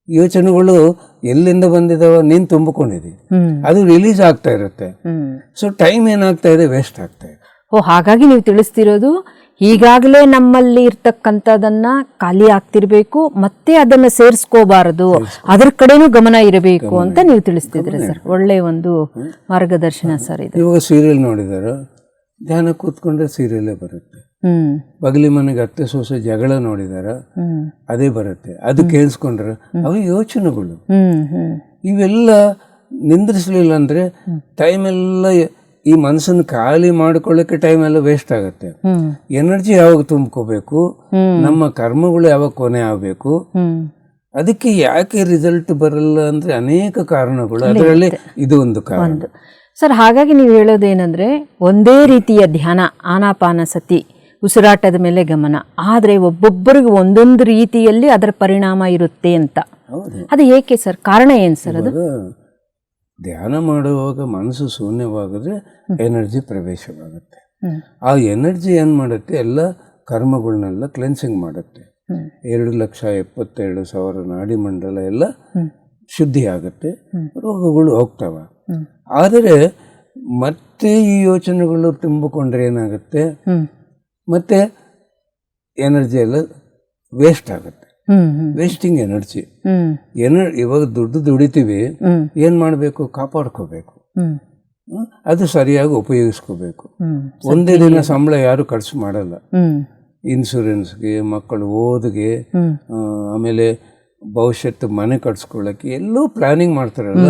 ಯೋಚನೆಗಳು ಎಲ್ಲಿಂದ ಬಂದಿದಾವ, ನೀನ್ ತುಂಬಿಕೊಂಡಿದ್ದೀವಿ, ಅದು ರಿಲೀಸ್ ಆಗ್ತಾ ಇರುತ್ತೆ. ಸೊ ಟೈಮ್ ಏನಾಗ್ತಾ ಇದೆ, ವೇಸ್ಟ್ ಆಗ್ತಾ ಇದೆ. ಹಾಗಾಗಿ ನೀವು ತಿಳಿಸ್ತಿರೋದು ಈಗಾಗಲೇ ನಮ್ಮಲ್ಲಿ ಇರ್ತಕ್ಕಂಥದನ್ನ ಖಾಲಿ ಆಗ್ತಿರ್ಬೇಕು, ಮತ್ತೆ ಅದನ್ನ ಸೇರಿಸ್ಕೋಬಾರದು, ಅದ್ರ ಕಡೆನೂ ಗಮನ ಇರಬೇಕು ಅಂತ ನೀವು ತಿಳಿಸ್ತಿದ್ರಿ ಸರ್. ಒಳ್ಳೆ ಒಂದು ಮಾರ್ಗದರ್ಶನ ಸರ್ ಇದು. ಇವಾಗ ಸೀರಿಯಲ್ ನೋಡಿದಾರ, ಧ್ಯಾನ ಕೂತ್ಕೊಂಡ್ರೆ ಸೀರಿಯಲ್ಲೇ ಬರುತ್ತೆ. ಬಗಲಿ ಮನೆಗೆ ಅತ್ತೆ ಸೊಸೆ ಜಗಳ ನೋಡಿದಾರ, ಅದೇ ಬರುತ್ತೆ. ಅದು ಕೇಳಿಸ್ಕೊಂಡ್ರೆ ಅವು ಯೋಚನೆಗಳು. ಇವೆಲ್ಲ ನಿಂದ್ರಿಸ್ಲಿಲ್ಲ ಅಂದ್ರೆ ಟೈಮ್ ಎಲ್ಲ ಈ ಮನಸ್ಸನ್ನು ಖಾಲಿ ಮಾಡ್ಕೊಳ್ಳಿಕ್ಕೆ ಟೈಮ್ ಎಲ್ಲ ವೇಸ್ಟ್ ಆಗುತ್ತೆ. ಎನರ್ಜಿ ಯಾವಾಗ ತುಂಬ್ಕೋಬೇಕು, ನಮ್ಮ ಕರ್ಮಗಳು ಯಾವಾಗ ಕೊನೆ ಆಗ್ಬೇಕು. ಅದಕ್ಕೆ ಯಾಕೆ ರಿಸಲ್ಟ್ ಬರಲ್ಲ ಅಂದ್ರೆ ಅನೇಕ ಕಾರಣಗಳು, ಅದರಲ್ಲಿ ಇದು ಒಂದು ಕಾರಣ ಸರ್. ಹಾಗಾಗಿ ನೀವು ಹೇಳೋದೇನಂದ್ರೆ ಒಂದೇ ರೀತಿಯ ಧ್ಯಾನ ಆನಾಪಾನಸತಿ ಉಸಿರಾಟದ ಮೇಲೆ ಗಮನ, ಆದ್ರೆ ಒಬ್ಬೊಬ್ಬರಿಗೆ ಒಂದೊಂದು ರೀತಿಯಲ್ಲಿ ಅದರ ಪರಿಣಾಮ ಇರುತ್ತೆ ಅಂತ. ಅದು ಏಕೆ ಸರ್, ಕಾರಣ ಏನ್ ಸರ್? ಅದು ಧ್ಯಾನ ಮಾಡುವಾಗ ಮನಸ್ಸು ಶೂನ್ಯವಾಗದ್ರೆ ಎನರ್ಜಿ ಪ್ರವೇಶವಾಗುತ್ತೆ. ಆ ಎನರ್ಜಿ ಏನ್ ಮಾಡುತ್ತೆ, ಎಲ್ಲ ಕರ್ಮಗಳನ್ನೆಲ್ಲ ಕ್ಲೆನ್ಸಿಂಗ್ ಮಾಡುತ್ತೆ. 2,72,000 ನಾಡಿ ಮಂಡಲ ಎಲ್ಲ ಶುದ್ಧಿ ಆಗುತ್ತೆ, ರೋಗಗಳು ಹೋಗ್ತಾವ. ಆದರೆ ಮತ್ತೆ ಈ ಯೋಚನೆಗಳು ತುಂಬಿಕೊಂಡ್ರೆ ಏನಾಗುತ್ತೆ, ಮತ್ತೆ ಎನರ್ಜಿ ಎಲ್ಲ ವೇಸ್ಟ್ ಆಗುತ್ತೆ. Wasting energy. ಇವಾಗ ದುಡ್ಡು ದುಡಿತೀವಿ, ಏನ್ ಮಾಡ್ಬೇಕು, ಕಾಪಾಡ್ಕೋಬೇಕು, ಅದು ಸರಿಯಾಗಿ ಉಪಯೋಗಿಸ್ಕೋಬೇಕು. ಒಂದೇ ದಿನ ಸಂಬಳ ಯಾರು ಖರ್ಚು ಮಾಡಲ್ಲ. ಇನ್ಶೂರೆನ್ಸ್ಗೆ, ಮಕ್ಕಳು ಓದಿಗೆ, ಆಮೇಲೆ ಭವಿಷ್ಯತ್ತು ಮನೆ ಕಟ್ಸ್ಕೊಳ್ಳಕ್ಕೆ ಎಲ್ಲೂ ಪ್ಲಾನಿಂಗ್ ಮಾಡ್ತಾರಲ್ಲ.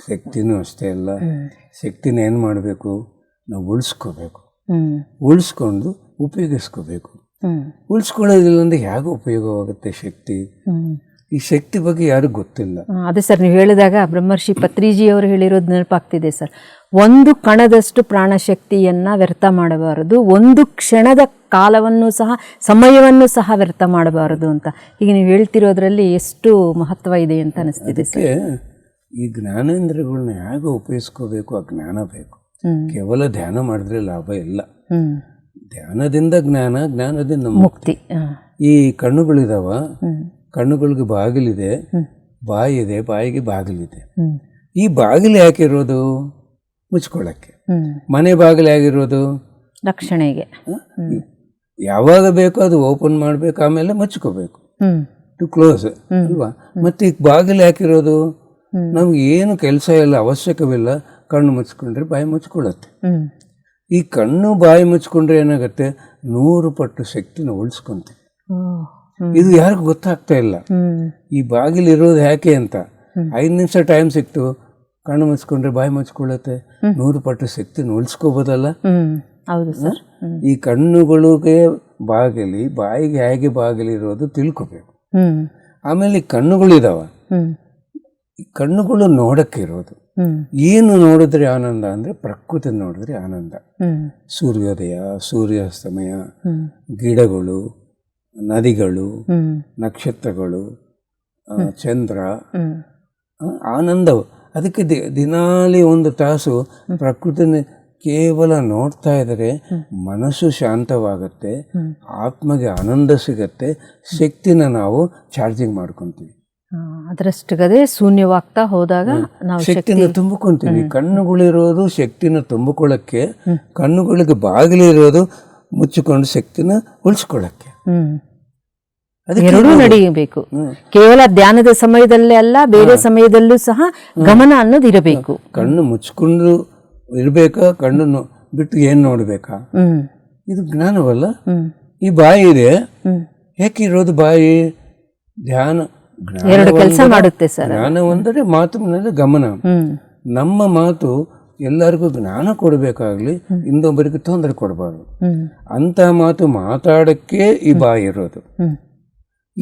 ಶಕ್ತಿನೂ ಅಷ್ಟೇ ಅಲ್ಲ, ಶಕ್ತಿನ ಏನ್ ಮಾಡಬೇಕು, ನಾವು ಉಳಿಸ್ಕೋಬೇಕು, ಉಳಿಸ್ಕೊಂಡು ಉಪಯೋಗಿಸ್ಕೋಬೇಕು. ಉಳಿಸ್ಕೊಳ್ಳೋದಿಲ್ಲ ಅಂದ್ರೆ ಹೇಗೆ ಉಪಯೋಗವಾಗುತ್ತೆ ಶಕ್ತಿ? ಈ ಶಕ್ತಿ ಬಗ್ಗೆ ಯಾರಿಗೂ ಗೊತ್ತಿಲ್ಲ. ಅದೇ ಸರ್, ನೀವು ಹೇಳಿದಾಗ ಬ್ರಹ್ಮರ್ಷಿ ಪತ್ರಿಜಿ ಅವರು ಹೇಳಿರೋದು ನೆನಪಾಗ್ತಿದೆ ಸರ್. ಒಂದು ಕಣದಷ್ಟು ಪ್ರಾಣಶಕ್ತಿಯನ್ನ ವ್ಯರ್ಥ ಮಾಡಬಾರದು, ಒಂದು ಕ್ಷಣದ ಕಾಲವನ್ನು ಸಹ ಸಮಯವನ್ನು ಸಹ ವ್ಯರ್ಥ ಮಾಡಬಾರದು ಅಂತ. ಈಗ ನೀವು ಹೇಳ್ತಿರೋದ್ರಲ್ಲಿ ಎಷ್ಟು ಮಹತ್ವ ಇದೆ ಅಂತ ಅನಿಸ್ತಿದೆ ಸರ್. ಈ ಜ್ಞಾನೇಂದ್ರಗಳನ್ನ ಹೇಗೆ ಉಪಯೋಗಿಸ್ಕೋಬೇಕು, ಆ ಜ್ಞಾನ ಬೇಕು. ಕೇವಲ ಧ್ಯಾನ ಮಾಡಿದ್ರೆ ಲಾಭ ಇಲ್ಲ. ಧ್ಯಾನದಿಂದ ಜ್ಞಾನ, ಜ್ಞಾನದಿಂದ ಮುಕ್ತಿ. ಈ ಕಣ್ಣುಗಳಿದಾವ, ಕಣ್ಣುಗಳಿಗೆ ಬಾಗಿಲಿದೆ, ಬಾಯಿ ಇದೆ, ಬಾಯಿಗೆ ಬಾಗಿಲಿದೆ. ಈ ಬಾಗಿಲು ಯಾಕಿರೋದು, ಮುಚ್ಕೊಳ್ಳಕ್ಕೆ. ಮನೆ ಬಾಗಿಲು ಆಗಿರೋದು ರಕ್ಷಣೆಗೆ. ಯಾವಾಗ ಬೇಕೋ ಅದು ಓಪನ್ ಮಾಡ್ಬೇಕು, ಆಮೇಲೆ ಮುಚ್ಕೋಬೇಕು, ಟು ಕ್ಲೋಸ್ ಅಲ್ವಾ. ಮತ್ತೆ ಈ ಬಾಗಿಲು ಯಾಕಿರೋದು, ನಮ್ಗೆ ಏನು ಕೆಲಸ ಇಲ್ಲ, ಅವಶ್ಯಕವಿಲ್ಲ, ಕಣ್ಣು ಮುಚ್ಕೊಂಡ್ರೆ ಬಾಯಿ ಮುಚ್ಕೊಳ್ಳುತ್ತೆ. ಈ ಕಣ್ಣು ಬಾಯಿ ಮುಚ್ಕೊಂಡ್ರೆ ಏನಾಗುತ್ತೆ, 100 ಪಟ್ಟು ಶಕ್ತಿನ ಉಳಿಸ್ಕೊಂತೀವಿ. ಇದು ಯಾರಿಗೂ ಗೊತ್ತಾಗ್ತಾ ಇಲ್ಲ. ಈ ಬಾಗಿಲು ಇರೋದು ಯಾಕೆ ಅಂತ. 5 ನಿಮಿಷ ಟೈಮ್ ಸಿಕ್ತು, ಕಣ್ಣು ಮುಚ್ಕೊಂಡ್ರೆ ಬಾಯಿ ಮುಚ್ಕೊಳ್ಳುತ್ತೆ, 100 ಪಟ್ಟು ಶಕ್ತಿನ ಉಳಿಸ್ಕೋಬೋದಲ್ಲ. ಹೌದು ಸರ್. ಈ ಕಣ್ಣುಗಳಿಗೆ ಬಾಗಿಲಿ, ಬಾಯಿಗೆ ಹೇಗೆ ಬಾಗಿಲಿರೋದು ತಿಳ್ಕೊಬೇಕು. ಆಮೇಲೆ ಈ ಕಣ್ಣುಗಳಿದಾವ, ಈ ಕಣ್ಣುಗಳು ನೋಡಕ್ಕೆ ಇರೋದು. ಏನು ನೋಡಿದ್ರೆ ಆನಂದ ಅಂದ್ರೆ ಪ್ರಕೃತಿ ನೋಡಿದ್ರೆ ಆನಂದ. ಸೂರ್ಯೋದಯ, ಸೂರ್ಯಾಸ್ತಮಯ, ಗಿಡಗಳು, ನದಿಗಳು, ನಕ್ಷತ್ರಗಳು, ಚಂದ್ರ, ಆನಂದವು. ಅದಕ್ಕೆ ದಿನಾಲಿ 1 ತಾಸು ಪ್ರಕೃತಿನ ಕೇವಲ ನೋಡ್ತಾ ಇದ್ರೆ ಮನಸ್ಸು ಶಾಂತವಾಗುತ್ತೆ, ಆತ್ಮಗೆ ಆನಂದ ಸಿಗತ್ತೆ, ಶಕ್ತಿನ ನಾವು ಚಾರ್ಜಿಂಗ್ ಮಾಡ್ಕೊಂತೀವಿ. ಅದರಷ್ಟಗದೆ ಶೂನ್ಯವಾಗ್ತಾ ಹೋದಾಗ ನಾವು ಶಕ್ತಿನ ತುಂಬಿಕೊಂತೀವಿ. ಕಣ್ಣುಗಳಿರೋದು ಶಕ್ತಿನ ತುಂಬಿಕೊಳ್ಳಕ್ಕೆ, ಕಣ್ಣುಗಳಿಗೆ ಬಾಗಿಲಿರೋದು ಮುಚ್ಚಿಕೊಂಡು ಶಕ್ತಿನ ಉಳಿಸ್ಕೊಳ್ಳಕ್ಕೆ. ಎರಡೂ ನಡೆಯಬೇಕು. ಕೇವಲ ಧ್ಯಾನದ ಸಮಯದಲ್ಲೇ ಅಲ್ಲ, ಬೇರೆ ಸಮಯದಲ್ಲೂ ಸಹ ಗಮನ ಅನ್ನೋದು ಇರಬೇಕು. ಕಣ್ಣು ಮುಚ್ಕೊಂಡು ಇರ್ಬೇಕಾ, ಕಣ್ಣು ಬಿಟ್ಟು ಏನ್ ನೋಡ್ಬೇಕಾ, ಇದು ಜ್ಞಾನವಲ್ಲ. ಈ ಬಾಯಿ ಇದೆ, ಯಾಕೆ ಇರೋದು ಬಾಯಿ? ಧ್ಯಾನ ಎರಡು ಕೆಲಸ ಮಾಡುತ್ತೆ ಸರ್. ಜ್ಞಾನ ಅಂದರೆ ಮಾತಿನಲ್ಲಿ ಗಮನ. ನಮ್ಮ ಮಾತು ಎಲ್ಲರಿಗೂ ಜ್ಞಾನ ಕೊಡಬೇಕಾಗ್ಲಿ, ಇನ್ನೊಬ್ಬರಿಗೆ ತೊಂದರೆ ಕೊಡಬಾರ್ದು. ಅಂತ ಮಾತು ಮಾತಾಡಕ್ಕೆ ಈ ಬಾಯಿ ಇರೋದು.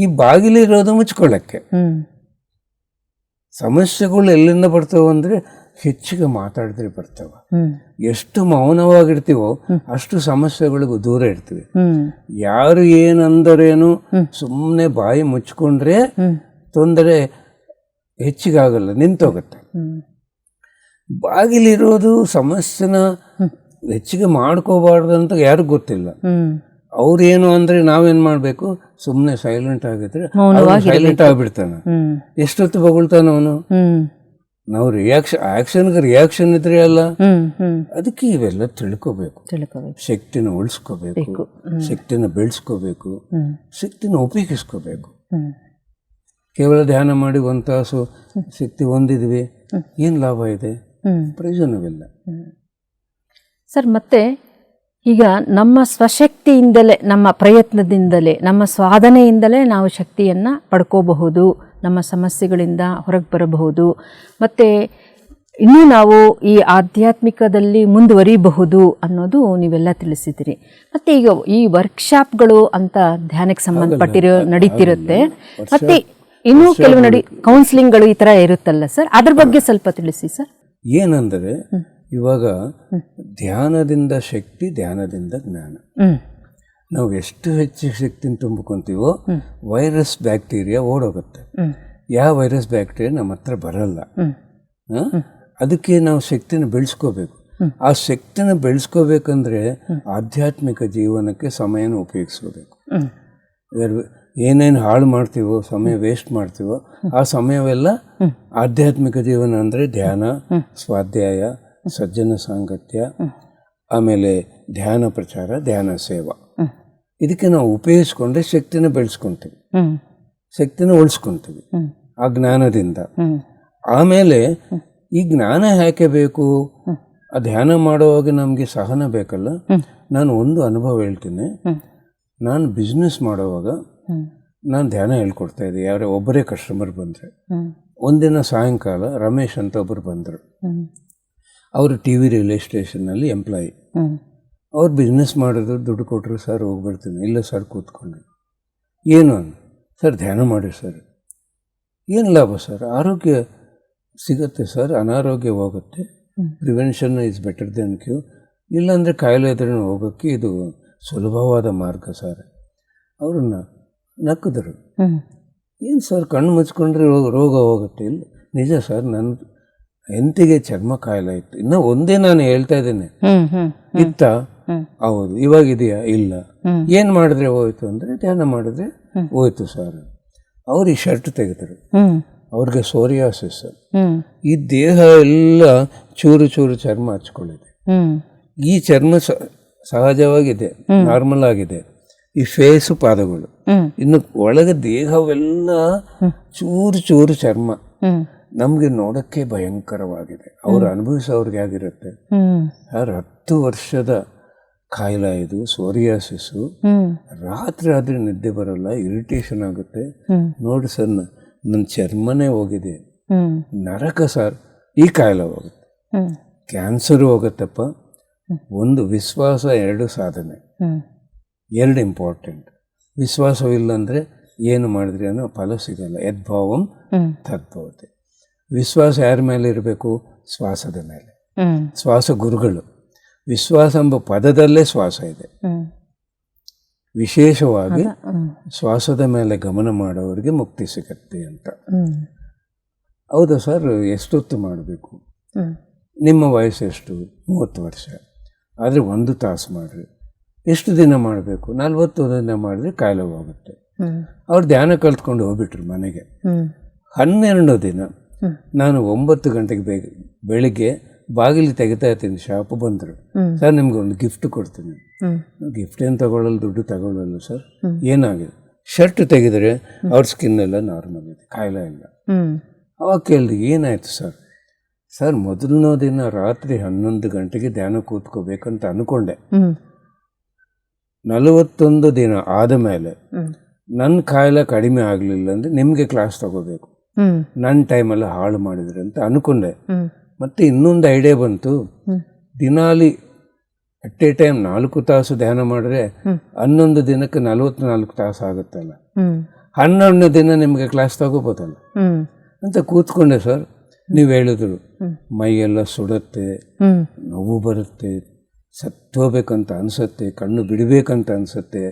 ಈ ಬಾಗಿಲಿರೋದು ಮುಚ್ಕೊಳ್ಳೋಕ್ಕೆ. ಸಮಸ್ಯೆಗಳು ಎಲ್ಲಿಂದ ಬರ್ತವೆ ಅಂದರೆ ಹೆಚ್ಚಿಗೆ ಮಾತಾಡಿದ್ರೆ ಬರ್ತವೆ. ಎಷ್ಟು ಮೌನವಾಗಿರ್ತೀವೋ ಅಷ್ಟು ಸಮಸ್ಯೆಗಳಿಗೂ ದೂರ ಇರ್ತೀವಿ. ಯಾರು ಏನಂದರೇನು ಸುಮ್ಮನೆ ಬಾಯಿ ಮುಚ್ಕೊಂಡ್ರೆ ತೊಂದರೆ ಹೆಚ್ಚಿಗಾಗಲ್ಲ, ನಿಂತೋಗುತ್ತೆ. ಬಾಗಿಲಿರೋದು ಸಮಸ್ಯೆನ ಹೆಚ್ಚಿಗೆ ಮಾಡ್ಕೋಬಾರ್ದು ಅಂತ ಯಾರಿಗೂ ಗೊತ್ತಿಲ್ಲ. ಅವ್ರೇನು ಅಂದ್ರೆ ನಾವೇನ್ ಮಾಡ್ಬೇಕು, ಸುಮ್ಮನೆ ಸೈಲೆಂಟ್ ಆಗಿದ್ರೆ ಸೈಲೆಂಟ್ ಆಗ್ಬಿಡ್ತಾನೆ. ಎಷ್ಟೊತ್ತು ಬೊಗಳ್ತಾನ ಅವನು. ನಾವು ಆಕ್ಷನ್ಗೆ ರಿಯಾಕ್ಷನ್ ಇದ್ರೆ ಅಲ್ಲ. ಅದಕ್ಕೆ ಇವೆಲ್ಲ ತಿಳ್ಕೋಬೇಕು. ಶಕ್ತಿನ ಉಳಿಸ್ಕೋಬೇಕು, ಶಕ್ತಿನ ಬೆಳೆಸ್ಕೋಬೇಕು, ಶಕ್ತಿನ ಉಪಯೋಗಿಸ್ಕೋಬೇಕು. ಕೇವಲ ಧ್ಯಾನ ಮಾಡಿ 1 ತಾಸು ಶಕ್ತಿ ಹೊಂದಿದ್ವಿ, ಏನು ಲಾಭ ಇದೆ? ಪ್ರಯೋಜನವಿಲ್ಲ. ಸರ್, ಮತ್ತೆ ಈಗ ನಮ್ಮ ಸ್ವಶಕ್ತಿಯಿಂದಲೇ, ನಮ್ಮ ಪ್ರಯತ್ನದಿಂದಲೇ, ನಮ್ಮ ಸಾಧನೆಯಿಂದಲೇ ನಾವು ಶಕ್ತಿಯನ್ನು ಪಡ್ಕೋಬಹುದು, ನಮ್ಮ ಸಮಸ್ಯೆಗಳಿಂದ ಹೊರಗೆ ಬರಬಹುದು, ಮತ್ತು ಇನ್ನೂ ನಾವು ಈ ಆಧ್ಯಾತ್ಮಿಕದಲ್ಲಿ ಮುಂದುವರಿಬಹುದು ಅನ್ನೋದು ನೀವೆಲ್ಲ ತಿಳಿಸಿದ್ದೀರಿ. ಮತ್ತು ಈಗ ಈ ವರ್ಕ್ಶಾಪ್ಗಳು ಅಂತ ಧ್ಯಾನಕ್ಕೆ ಸಂಬಂಧಪಟ್ಟಿರೋ ನಡೀತಿರುತ್ತೆ, ಮತ್ತು ಇನ್ನೂ ಕೆಲವು ಕೌನ್ಸಿಲಿಂಗ್ಗಳು ಈ ಥರ ಇರುತ್ತಲ್ಲ ಸರ್, ಅದ್ರ ಬಗ್ಗೆ ಸ್ವಲ್ಪ ತಿಳಿಸಿ ಸರ್. ಏನಂದರೆ ಇವಾಗ ಧ್ಯಾನದಿಂದ ಶಕ್ತಿ, ಧ್ಯಾನದಿಂದ ಜ್ಞಾನ. ನಾವು ಎಷ್ಟು ಹೆಚ್ಚು ಶಕ್ತಿನ ತುಂಬಿಕೊಂತೀವೋ ವೈರಸ್ ಬ್ಯಾಕ್ಟೀರಿಯಾ ಓಡೋಗುತ್ತೆ. ಯಾವ ವೈರಸ್ ಬ್ಯಾಕ್ಟೀರಿಯಾ ನಮ್ಮ ಹತ್ರ ಬರಲ್ಲ. ಅದಕ್ಕೆ ನಾವು ಶಕ್ತಿನ ಬೆಳೆಸ್ಕೋಬೇಕು. ಆ ಶಕ್ತಿನ ಬೆಳೆಸ್ಕೋಬೇಕಂದ್ರೆ ಆಧ್ಯಾತ್ಮಿಕ ಜೀವನಕ್ಕೆ ಸಮಯನ ಉಪಯೋಗಿಸ್ಕೋಬೇಕು. ಏನೇನು ಹಾಳು ಮಾಡ್ತೀವೋ, ಸಮಯ ವೇಸ್ಟ್ ಮಾಡ್ತೀವೋ, ಆ ಸಮಯವೆಲ್ಲ ಆಧ್ಯಾತ್ಮಿಕ ಜೀವನ ಅಂದರೆ ಧ್ಯಾನ, ಸ್ವಾಧ್ಯಾಯ, ಸಜ್ಜನ ಸಾಂಗತ್ಯ, ಆಮೇಲೆ ಧ್ಯಾನ ಪ್ರಚಾರ, ಧ್ಯಾನ ಸೇವಾ. ಇದಕ್ಕೆ ನಾವು ಉಪಯೋಗಿಸ್ಕೊಂಡ್ರೆ ಶಕ್ತಿನ ಬೆಳೆಸ್ಕೊತೀವಿ, ಶಕ್ತಿನ ಉಳಿಸ್ಕೊತೀವಿ ಆ ಜ್ಞಾನದಿಂದ. ಆಮೇಲೆ ಈ ಜ್ಞಾನ ಯಾಕೆ ಬೇಕು? ಆ ಧ್ಯಾನ ಮಾಡುವಾಗ ನಮಗೆ ಸಹನ ಬೇಕಲ್ಲ. ನಾನು ಒಂದು ಅನುಭವ ಹೇಳ್ತೀನಿ. ನಾನು ಬಿಸ್ನೆಸ್ ಮಾಡುವಾಗ ನಾನು ಧ್ಯಾನ ಹೇಳ್ಕೊಡ್ತಾ ಇದ್ದೆ. ಯಾರೇ ಒಬ್ಬರೇ ಕಸ್ಟಮರ್ ಬಂದರೆ, ಒಂದಿನ ಸಾಯಂಕಾಲ ರಮೇಶ್ ಅಂತ ಒಬ್ಬರು ಬಂದರು. ಅವರು TV ರೈಲ್ವೆ ಸ್ಟೇಷನ್ನಲ್ಲಿ ಎಂಪ್ಲಾಯಿ. ಅವ್ರು ಬಿಸ್ನೆಸ್ ಮಾಡಿದ್ರು, ದುಡ್ಡು ಕೊಟ್ಟರು. ಸರ್ ಹೋಗ್ಬಿಡ್ತೀನಿ. ಇಲ್ಲ ಸರ್, ಕೂತ್ಕೊಂಡು. ಏನು ಸರ್? ಧ್ಯಾನ ಮಾಡಿ ಸರ್. ಏನು ಲಾಭ ಸರ್? ಆರೋಗ್ಯ ಸಿಗುತ್ತೆ ಸರ್, ಅನಾರೋಗ್ಯ ಹೋಗುತ್ತೆ. Prevention is better than cure. ಇಲ್ಲಾಂದರೆ ಕಾಯಿಲೆ ಇದ್ರೂ ಹೋಗೋಕ್ಕೆ ಇದು ಸುಲಭವಾದ ಮಾರ್ಗ ಸರ್. ಅವ್ರನ್ನ ನಕ್ಕಿದ್ರು. ಏನು ಸರ್, ಕಣ್ಣು ಮುಚ್ಕೊಂಡ್ರೆ ರೋಗ ಹೋಗುತ್ತೆ? ಇಲ್ಲ, ನಿಜ ಸರ್, ನನ್ನ ಹೆಂಡತಿಗೆ ಚರ್ಮ ಕಾಯಿಲೆ ಇತ್ತು. ಇನ್ನೂ ಒಂದೇ ನಾನು ಹೇಳ್ತಾ ಇದ್ದೇನೆ. ಇತ್ತ? ಹೌದು. ಇವಾಗಿದೆಯಾ? ಇಲ್ಲ. ಏನು ಮಾಡಿದ್ರೆ ಹೋಯ್ತು ಅಂದರೆ ಧ್ಯಾನ ಮಾಡಿದ್ರೆ ಹೋಯ್ತು ಸರ್. ಅವ್ರು ಈ ಶರ್ಟ್ ತೆಗೆದರು. ಅವ್ರಿಗೆ ಸೋರಿಯಾಸಿಸ್. ಈ ದೇಹ ಎಲ್ಲ ಚೂರು ಚೂರು ಚರ್ಮ ಹಚ್ಕೊಳ್ಳಿದೆ. ಈ ಚರ್ಮ ಸಹಜವಾಗಿದೆ, ನಾರ್ಮಲ್ ಆಗಿದೆ. ಈ ಫೇಸು, ಪಾದಗಳು, ಇನ್ನು ಒಳಗೆ ದೇಹವೆಲ್ಲ ಚೂರು ಚೂರು ಚರ್ಮ. ನಮಗೆ ನೋಡೋಕ್ಕೆ ಭಯಂಕರವಾಗಿದೆ. ಅವ್ರು ಅನುಭವಿಸೋರ್ಗೆ ಆಗಿರುತ್ತೆ. 10 ವರ್ಷದ ಕಾಯಿಲೆ ಇದು, ಸೋರಿಯಾಸಿಸ್ಸು. ರಾತ್ರಿ ಆದರೆ ನಿದ್ದೆ ಬರಲ್ಲ, ಇರಿಟೇಷನ್ ಆಗುತ್ತೆ. ನೋಡಿ ಸರ್, ನನ್ನ ಚರ್ಮನೇ ಹೋಗಿದೆ. ನರಕ ಸರ್. ಈ ಕಾಯಿಲೆ ಹೋಗುತ್ತೆ, ಕ್ಯಾನ್ಸರ್ ಹೋಗುತ್ತಪ್ಪ. ಒಂದು ವಿಶ್ವಾಸ, 2 ಸಾಧನೆ, 2 ಇಂಪಾರ್ಟೆಂಟ್. ವಿಶ್ವಾಸವಿಲ್ಲಂದರೆ ಏನು ಮಾಡಿದ್ರಿ ಅನ್ನೋ ಫಲ ಸಿಗಲ್ಲ. ಯದ್ಭಾವಂ ತದ್ಭವತಿ. ವಿಶ್ವಾಸ ಯಾರ ಮೇಲೆ ಇರಬೇಕು? ಶ್ವಾಸದ ಮೇಲೆ. ಶ್ವಾಸ ಗುರುಗಳು. ವಿಶ್ವಾಸ ಎಂಬ ಪದದಲ್ಲೇ ಶ್ವಾಸ ಇದೆ. ವಿಶೇಷವಾಗಿ ಶ್ವಾಸದ ಮೇಲೆ ಗಮನ ಮಾಡೋರಿಗೆ ಮುಕ್ತಿ ಸಿಗತ್ತೆ ಅಂತ. ಹೌದಾ ಸರ್? ಎಷ್ಟೊತ್ತು ಮಾಡಬೇಕು? ನಿಮ್ಮ ವಯಸ್ಸು ಎಷ್ಟು? 30 ವರ್ಷ. ಆದರೆ 1 ತಾಸು ಮಾಡಿರಿ. ಎಷ್ಟು ದಿನ ಮಾಡಬೇಕು? 40 ದಿನ ಮಾಡಿದ್ರೆ ಕಾಯಿಲೆ ಹೋಗುತ್ತೆ. ಅವ್ರು ಧ್ಯಾನ ಕಲ್ತ್ಕೊಂಡು ಹೋಗ್ಬಿಟ್ರು ಮನೆಗೆ. 12 ದಿನ ನಾನು 9 ಗಂಟೆಗೆ ಬೆಳಿಗ್ಗೆ ಬಾಗಿಲು ತೆಗಿತಾ ಇರ್ತೀನಿ. ಶಾಪ್ ಬಂದರು. ಸರ್, ನಿಮ್ಗೆ ಒಂದು ಗಿಫ್ಟ್ ಕೊಡ್ತೀನಿ. ಗಿಫ್ಟ್ ಏನು ತಗೊಳ್ಳಲ್ಲ, ದುಡ್ಡು ತಗೊಳ್ಳಲ್ಲ ಸರ್. ಏನಾಗಿದೆ? ಶರ್ಟ್ ತೆಗೆದರೆ ಅವ್ರ ಸ್ಕಿನ್ ಎಲ್ಲ ನಾರ್ಮಲ್ ಇದೆ, ಕಾಯಿಲೆ ಇಲ್ಲ. ಅವಾಗ ಕೇಳಿದೆ, ಏನಾಯ್ತು ಸರ್? ಸರ್, ಮೊದಲನೇ ದಿನ ರಾತ್ರಿ 11 ಗಂಟೆಗೆ ಧ್ಯಾನ ಕೂತ್ಕೋಬೇಕಂತ ಅಂದ್ಕೊಂಡೆ. 41 ದಿನ ಆದ ಮೇಲೆ ನನ್ನ ಕಾಯಿಲೆ ಕಡಿಮೆ ಆಗಲಿಲ್ಲ ಅಂದರೆ ನಿಮಗೆ ಕ್ಲಾಸ್ ತಗೋಬೇಕು, ನನ್ನ ಟೈಮೆಲ್ಲ ಹಾಳು ಮಾಡಿದ್ರೆ ಅಂತ ಅಂದ್ಕೊಂಡೆ. ಮತ್ತು ಇನ್ನೊಂದು ಐಡಿಯಾ ಬಂತು. ದಿನಾಲಿ ಅಟ್ ಎ ಟೈಮ್ 4 ತಾಸು ಧ್ಯಾನ ಮಾಡಿದ್ರೆ 11 ದಿನಕ್ಕೆ 44 ತಾಸು ಆಗುತ್ತಲ್ಲ. 11ನೇ ದಿನ ನಿಮಗೆ ಕ್ಲಾಸ್ ತಗೋಬೋದಲ್ಲ ಅಂತ ಕೂತ್ಕೊಂಡೆ ಸರ್. ನೀವು ಹೇಳಿದ್ರು ಮೈಯೆಲ್ಲ ಸುಡುತ್ತೆ, ನೋವು ಬರುತ್ತೆ, ಸತ್ತೋಗ್ಬೇಕಂತ ಅನಿಸುತ್ತೆ, ಕಣ್ಣು ಬಿಡಬೇಕಂತ ಅನಿಸುತ್ತೆ,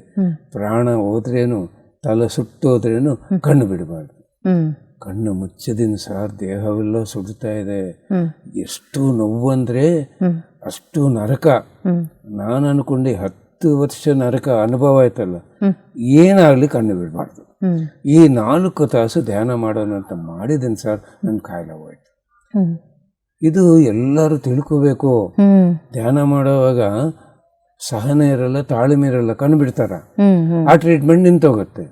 ಪ್ರಾಣ ಹೋದ್ರೇನು ತಲೆ ಸುಟ್ಟೋದ್ರೇನು ಕಣ್ಣು ಬಿಡಬಾರ್ದು. ಕಣ್ಣು ಮುಚ್ಚದಿನ ಸರ್ ದೇಹವೆಲ್ಲ ಸುಡ್ತಾ ಇದೆ. ಎಷ್ಟು ನೋವು ಅಂದರೆ ಅಷ್ಟು ನರಕ. ನಾನು ಅನ್ಕೊಂಡೆ 10 ವರ್ಷ ನರಕ ಅನುಭವ ಆಯ್ತಲ್ಲ, ಏನಾಗಲಿ ಕಣ್ಣು ಬಿಡಬಾರ್ದು. ಈ 4 ತಾಸು ಧ್ಯಾನ ಮಾಡೋಣ ಅಂತ ಮಾಡಿದ್ದೀನಿ ಸರ್, ನನ್ನ ಕಾಯಿಲೆ ಹೋಯ್ತು. ಇದು ಎಲ್ಲರೂ ತಿಳ್ಕೋಬೇಕು. ಧ್ಯಾನ ಮಾಡುವಾಗ ಸಹನೆ ಇರಲ್ಲ, ತಾಳ್ಮೆ ಇರಲ್ಲ, ಕಣ್ಣು ಬಿಡ್ತಾರ, ಆ ಟ್ರೀಟ್ಮೆಂಟ್ ನಿಂತೋಗುತ್ತೆ.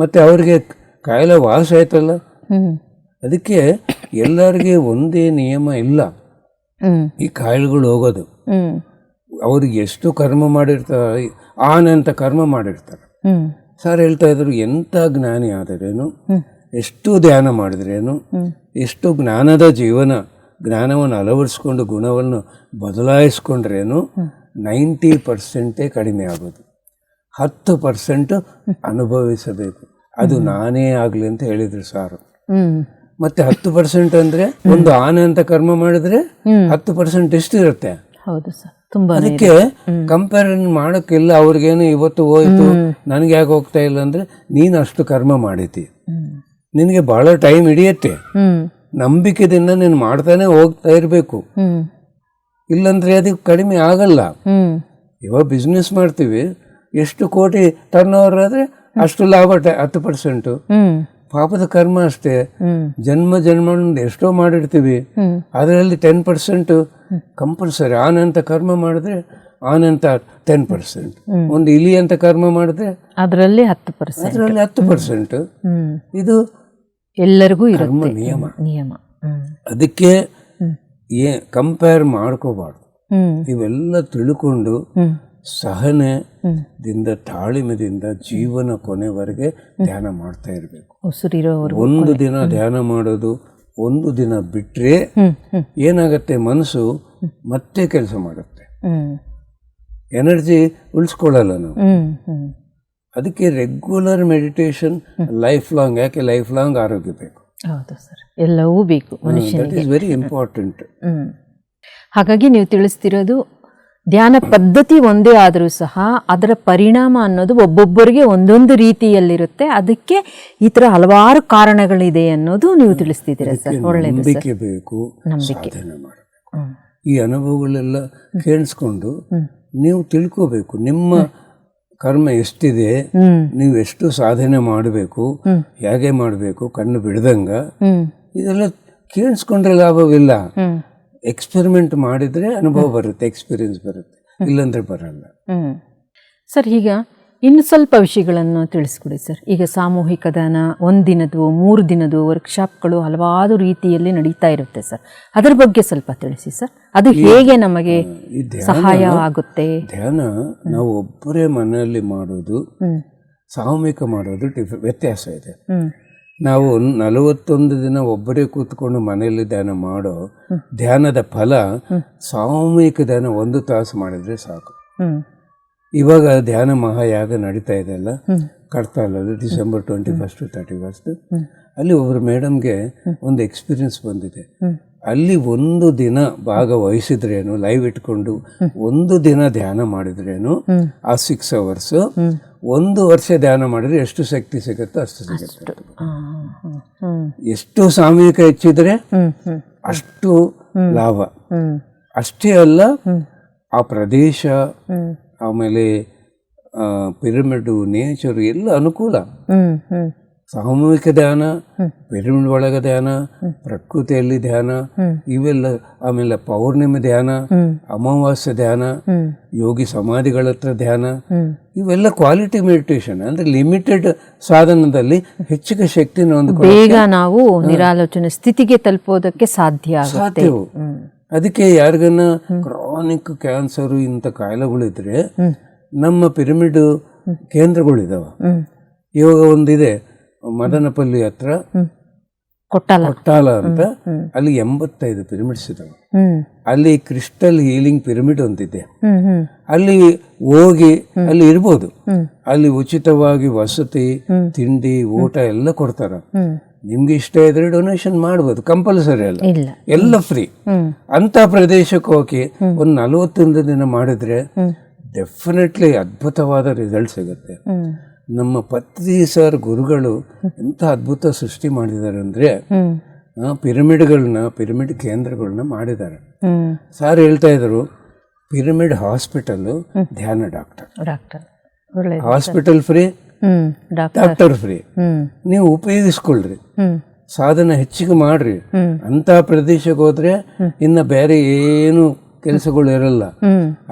ಮತ್ತೆ ಅವ್ರಿಗೆ ಕಾಯಿಲೆ ವಾಸ ಆಯ್ತಲ್ಲ. ಅದಕ್ಕೆ ಎಲ್ಲರಿಗೆ ಒಂದೇ ನಿಯಮ ಇಲ್ಲ ಈ ಕಾಯಿಲೆಗಳು ಹೋಗೋದು. ಅವ್ರಿಗೆ ಎಷ್ಟು ಕರ್ಮ ಮಾಡಿರ್ತಾರೆ, ಆನಂತ ಕರ್ಮ ಮಾಡಿರ್ತಾರೆ. ಸರ್ ಹೇಳ್ತಾ ಇದ್ರು, ಎಂಥ ಜ್ಞಾನಿ ಆದರೇನು, ಎಷ್ಟು ಧ್ಯಾನ ಮಾಡಿದ್ರೇನು, ಎಷ್ಟು ಜ್ಞಾನದ ಜೀವನ, ಜ್ಞಾನವನ್ನು ಅಳವಡಿಸ್ಕೊಂಡು ಗುಣವನ್ನು ಬದಲಾಯಿಸ್ಕೊಂಡ್ರೇನು 90% ಕಡಿಮೆ ಆಗೋದು. 10% ಅನುಭವಿಸಬೇಕು. ಅದು ನಾನೇ ಆಗಲಿ ಅಂತ ಹೇಳಿದ್ರು ಸಾರು. ಮತ್ತೆ 10% ಅಂದರೆ ಒಂದು ಆನೆ ಅಂತ ಕರ್ಮ ಮಾಡಿದ್ರೆ 10% ಎಷ್ಟಿರುತ್ತೆ? ಹೌದು ಸರ್, ತುಂಬಾ. ಅದಕ್ಕೆ ಕಂಪೇರ್ ಮಾಡೋಕ್ಕಿಲ್ಲ. ಅವ್ರಿಗೇನು ಇವತ್ತು ಹೋಯ್ತು, ನನಗೆ ಯಾಕೆ ಹೋಗ್ತಾ ಇಲ್ಲ ಅಂದರೆ ನೀನು ಅಷ್ಟು ಕರ್ಮ ಮಾಡಿತಿ, ನಿನಗೆ ಭಾಳ ಟೈಮ್ ಹಿಡಿಯುತ್ತೆ. ನಂಬಿಕೆದಿಂದ ನೀನು ಮಾಡ್ತಾನೆ ಹೋಗ್ತಾ ಇರಬೇಕು, ಇಲ್ಲಂದ್ರೆ ಅದಕ್ಕೆ ಕಡಿಮೆ ಆಗಲ್ಲ. ಇವಾಗ ಬಿಸ್ನೆಸ್ ಮಾಡ್ತೀವಿ, ಎಷ್ಟು ಕೋಟಿ ಟರ್ನ್ ಓವರ್ ಆದರೆ ಅಷ್ಟು ಲಾಭ 10%. ಪಾಪದ ಕರ್ಮ ಅಷ್ಟೇ. ಜನ್ಮ ಎಷ್ಟೋ ಮಾಡಿರ್ತೀವಿ, ಅದರಲ್ಲಿ 10% ಕಂಪಲ್ಸರಿ. ಆನಂತ ಕರ್ಮ ಮಾಡಿದ್ರೆ ಆನಂತ 10%, ಒಂದು ಇಲಿ ಅಂತ ಕರ್ಮ ಮಾಡಿದ್ರೆ ಅದರಲ್ಲಿ 10%. ಇದು ಎಲ್ಲರಿಗೂ ಕರ್ಮ ನಿಯಮ. ನಿಯಮ. ಅದಕ್ಕೆ ಕಂಪೇರ್ ಮಾಡ್ಕೋಬಾರ್ದು. ಇವೆಲ್ಲ ತಿಳ್ಕೊಂಡು ಸಹನೆದಿಂದ ತಾಳ್ಮೆದಿಂದ ಜೀವನ ಕೊನೆವರೆಗೆ ಧ್ಯಾನ ಮಾಡ್ತಾ ಇರಬೇಕು. ಒಂದು ದಿನ ಧ್ಯಾನ ಮಾಡೋದು, ಒಂದು ದಿನ ಬಿಟ್ಟರೆ ಏನಾಗತ್ತೆ, ಮನಸ್ಸು ಮತ್ತೆ ಕೆಲಸ ಮಾಡುತ್ತೆ, ಎನರ್ಜಿ ಉಳಿಸ್ಕೊಳ್ಳಲ್ಲ ನಾವು. ಅದಕ್ಕೆ ರೆಗ್ಯುಲರ್ ಮೆಡಿಟೇಷನ್ ಲೈಫ್ ಲಾಂಗ್. ಯಾಕೆ ಲೈಫ್ ಲಾಂಗ್ ಆರೋಗ್ಯ ಬೇಕು. ಹೌದು ಸರ್, ಎಲ್ಲವೂ ಬೇಕು ಮನುಷ್ಯನಿಗೆ. That is very important. ಹಾಗಾಗಿ ನೀವು ತಿಳಿಸ್ತಿರೋದು ಧ್ಯಾನ ಪದ್ಧತಿ ಒಂದೇ ಆದರೂ ಸಹ ಅದರ ಪರಿಣಾಮ ಅನ್ನೋದು ಒಬ್ಬೊಬ್ಬರಿಗೆ ಒಂದೊಂದು ರೀತಿಯಲ್ಲಿರುತ್ತೆ. ಅದಕ್ಕೆ ಈ ಥರ ಹಲವಾರು ಕಾರಣಗಳಿದೆ ಅನ್ನೋದು ನೀವು ತಿಳಿಸ್ತಿದ್ದೀರಾ ಸರ್. ಒಳ್ಳೆಯದು. ನಂಬಿಕೆ ಬೇಕು, ಸಾಧನೆ ಮಾಡಬೇಕು. ಈ ಅನುಭವಗಳೆಲ್ಲ ಕೇಳಿಸ್ಕೊಂಡು ನೀವು ತಿಳ್ಕೋಬೇಕು ನಿಮ್ಮ ಕರ್ಮ ಎಷ್ಟಿದೆ, ನೀವು ಎಷ್ಟು ಸಾಧನೆ ಮಾಡಬೇಕು, ಹೇಗೆ ಮಾಡಬೇಕು, ಕಣ್ಣು ಬಿಡ್ದಂಗ. ಇದೆಲ್ಲ ಕೇಳಿಸ್ಕೊಂಡ್ರೆ ಲಾಭವಿಲ್ಲ. ಎಕ್ಸ್ಪೆರಿಮೆಂಟ್ ಮಾಡಿದ್ರೆ ಅನುಭವ ಬರುತ್ತೆ, ಎಕ್ಸ್ಪೀರಿಯನ್ಸ್ ಬರುತ್ತೆ, ಇಲ್ಲಾಂದ್ರೆ ಬರಲ್ಲ. ಸರ್, ಈಗ ಇನ್ನು ಸ್ವಲ್ಪ ವಿಷಯಗಳನ್ನು ತಿಳಿಸ್ಕೊಡಿ ಸರ್. ಈಗ ಸಾಮೂಹಿಕ ದಾನ 1 ದಿನದ್ದು 3 ದಿನದ್ದು ವರ್ಕ್ಶಾಪ್ಗಳು ಹಲವಾರು ರೀತಿಯಲ್ಲಿ ನಡೀತಾ ಇರುತ್ತೆ ಸರ್. ಅದರ ಬಗ್ಗೆ ಸ್ವಲ್ಪ ತಿಳಿಸಿ ಸರ್. ಅದು ಹೇಗೆ ನಮಗೆ ಸಹಾಯವಾಗುತ್ತೆ? ಧ್ಯಾನ ನಾವು ಒಬ್ಬರೇ ಮನೆಯಲ್ಲಿ ಮಾಡೋದು, ಸಾಮೂಹಿಕ ಮಾಡೋದು ವ್ಯತ್ಯಾಸ ಇದೆ. ನಾವು 41 ದಿನ ಒಬ್ಬರೇ ಕೂತ್ಕೊಂಡು ಮನೆಯಲ್ಲಿ ಧ್ಯಾನ ಮಾಡೋ ಧ್ಯಾನದ ಫಲ ಸಾಮೂಹಿಕ ಧ್ಯಾನ 1 ತಾಸು ಮಾಡಿದ್ರೆ ಸಾಕು. ಇವಾಗ ಧ್ಯಾನ ಮಹಾಯಾಗ ನಡೀತಾ ಇದೆ ಅಲ್ಲ, ಕಡ್ತಾಲಲ್ಲಿ ಡಿಸೆಂಬರ್ 21, 31. ಅಲ್ಲಿ ಒಬ್ಬರು ಮೇಡಮ್ಗೆ ಒಂದು ಎಕ್ಸ್ಪೀರಿಯನ್ಸ್ ಬಂದಿದೆ. ಅಲ್ಲಿ 1 ದಿನ ಭಾಗವಹಿಸಿದ್ರೇನು, ಲೈವ್ ಇಟ್ಕೊಂಡು 1 ದಿನ ಧ್ಯಾನ ಮಾಡಿದ್ರೇನು ಆ 6 hours, 1 ವರ್ಷ ಧ್ಯಾನ ಮಾಡಿದ್ರೆ ಎಷ್ಟು ಶಕ್ತಿ ಸಿಗುತ್ತೋ ಅಷ್ಟು ಸಿಗುತ್ತೆ. ಎಷ್ಟು ಸಾಮೂಹಿಕ ಹೆಚ್ಚಿದ್ರೆ ಅಷ್ಟು ಲಾಭ. ಅಷ್ಟೇ ಅಲ್ಲ, ಆ ಪ್ರದೇಶ, ಆಮೇಲೆ ಪಿರಮಿಡ್, ನೇಚರು ಎಲ್ಲ ಅನುಕೂಲ. ಸಾಮೂಹಿಕ ಧ್ಯಾನ, ಪಿರಮಿಡ್ ಒಳಗ ಧ್ಯಾನ, ಪ್ರಕೃತಿಯಲ್ಲಿ ಧ್ಯಾನ, ಇವೆಲ್ಲ. ಆಮೇಲೆ ಪೌರ್ಣಿಮೆ ಧ್ಯಾನ, ಅಮಾವಾಸ್ಯ ಧ್ಯಾನ, ಯೋಗಿ ಸಮಾಧಿಗಳ ಹತ್ರ ಧ್ಯಾನ, ಇವೆಲ್ಲ ಕ್ವಾಲಿಟಿ ಮೆಡಿಟೇಷನ್. ಅಂದ್ರೆ ಲಿಮಿಟೆಡ್ ಸಾಧನದಲ್ಲಿ ಹೆಚ್ಚಿಗೆ ಶಕ್ತಿನ ಹೊಂದಿಕೊಂಡು ಬೇಗ ನಾವು ನಿರಾಲೋಚನೆ ಸ್ಥಿತಿಗೆ ತಲುಪೋದಕ್ಕೆ ಸಾಧ್ಯವು. ಅದಕ್ಕೆ ಯಾರಿಗನ್ನ ಕ್ರಾನಿಕ್ ಕ್ಯಾನ್ಸರು ಇಂಥ ಕಾಯಿಲೆಗಳಿದ್ರೆ ನಮ್ಮ ಪಿರಮಿಡ್ ಕೇಂದ್ರಗಳಿದಾವೆ. ಇವಾಗ ಒಂದಿದೆ ಮದನಪಲ್ಲಿ ಹತ್ರ ಕೊಟ್ಟಾಲ ಅಂತ ಅಲ್ಲಿ 85 ಪಿರಮಿಡ್ಸ್ ಇದಾವೆ. ಹ್ಮ್ ಅಲ್ಲಿ ಕ್ರಿಸ್ಟಲ್ ಹೀಲಿಂಗ್ ಪಿರಮಿಡ್ ಒಂದಿದೆ. ಹ್ಮ್ ಹ್ಮ್ ಅಲ್ಲಿ ಹೋಗಿ ಅಲ್ಲಿ ಇರ್ಬೋದು. ಅಲ್ಲಿ ಉಚಿತವಾಗಿ ವಸತಿ, ತಿಂಡಿ, ಊಟ ಎಲ್ಲ ಕೊಡ್ತಾರ. ನಿಮ್ಗೆ ಇಷ್ಟ ಇದ್ರೆ ಡೊನೇಷನ್ ಮಾಡ್ಬೋದು, ಕಂಪಲ್ಸರಿ ಅಲ್ಲ, ಇಲ್ಲ ಎಲ್ಲ ಫ್ರೀ. ಅಂತ ಪ್ರದೇಶಕ್ಕೆ ಹೋಗಿ ಒಂದು 41 ದಿನ ಮಾಡಿದ್ರೆ ಡೆಫಿನೆಟ್ಲಿ ಅದ್ಭುತವಾದ ರಿಸಲ್ಟ್ ಸಿಗುತ್ತೆ. ನಮ್ಮ ಪತ್ರಿ ಸರ್ ಗುರುಗಳು ಎಂಥ ಅದ್ಭುತ ಸೃಷ್ಟಿ ಮಾಡಿದ್ದಾರೆ ಅಂದರೆ ಪಿರಮಿಡ್ ಕೇಂದ್ರಗಳನ್ನ ಮಾಡಿದ್ದಾರೆ. ಸರ್ ಹೇಳ್ತಾ ಇದ್ರು, ಪಿರಮಿಡ್ ಹಾಸ್ಪಿಟಲ್ಲು ಧ್ಯಾನ doctor, hospital free, doctor free. ನೀವು ಉಪಯೋಗಿಸ್ಕೊಳ್ರಿ, ಸಾಧನ ಹೆಚ್ಚಿಗೆ ಮಾಡ್ರಿ. ಅಂತ ಪ್ರದೇಶಕ್ಕೆ ಹೋದ್ರೆ ಇನ್ನ ಬೇರೆ ಏನು ಕೆಲಸಗಳು ಇರಲ್ಲ.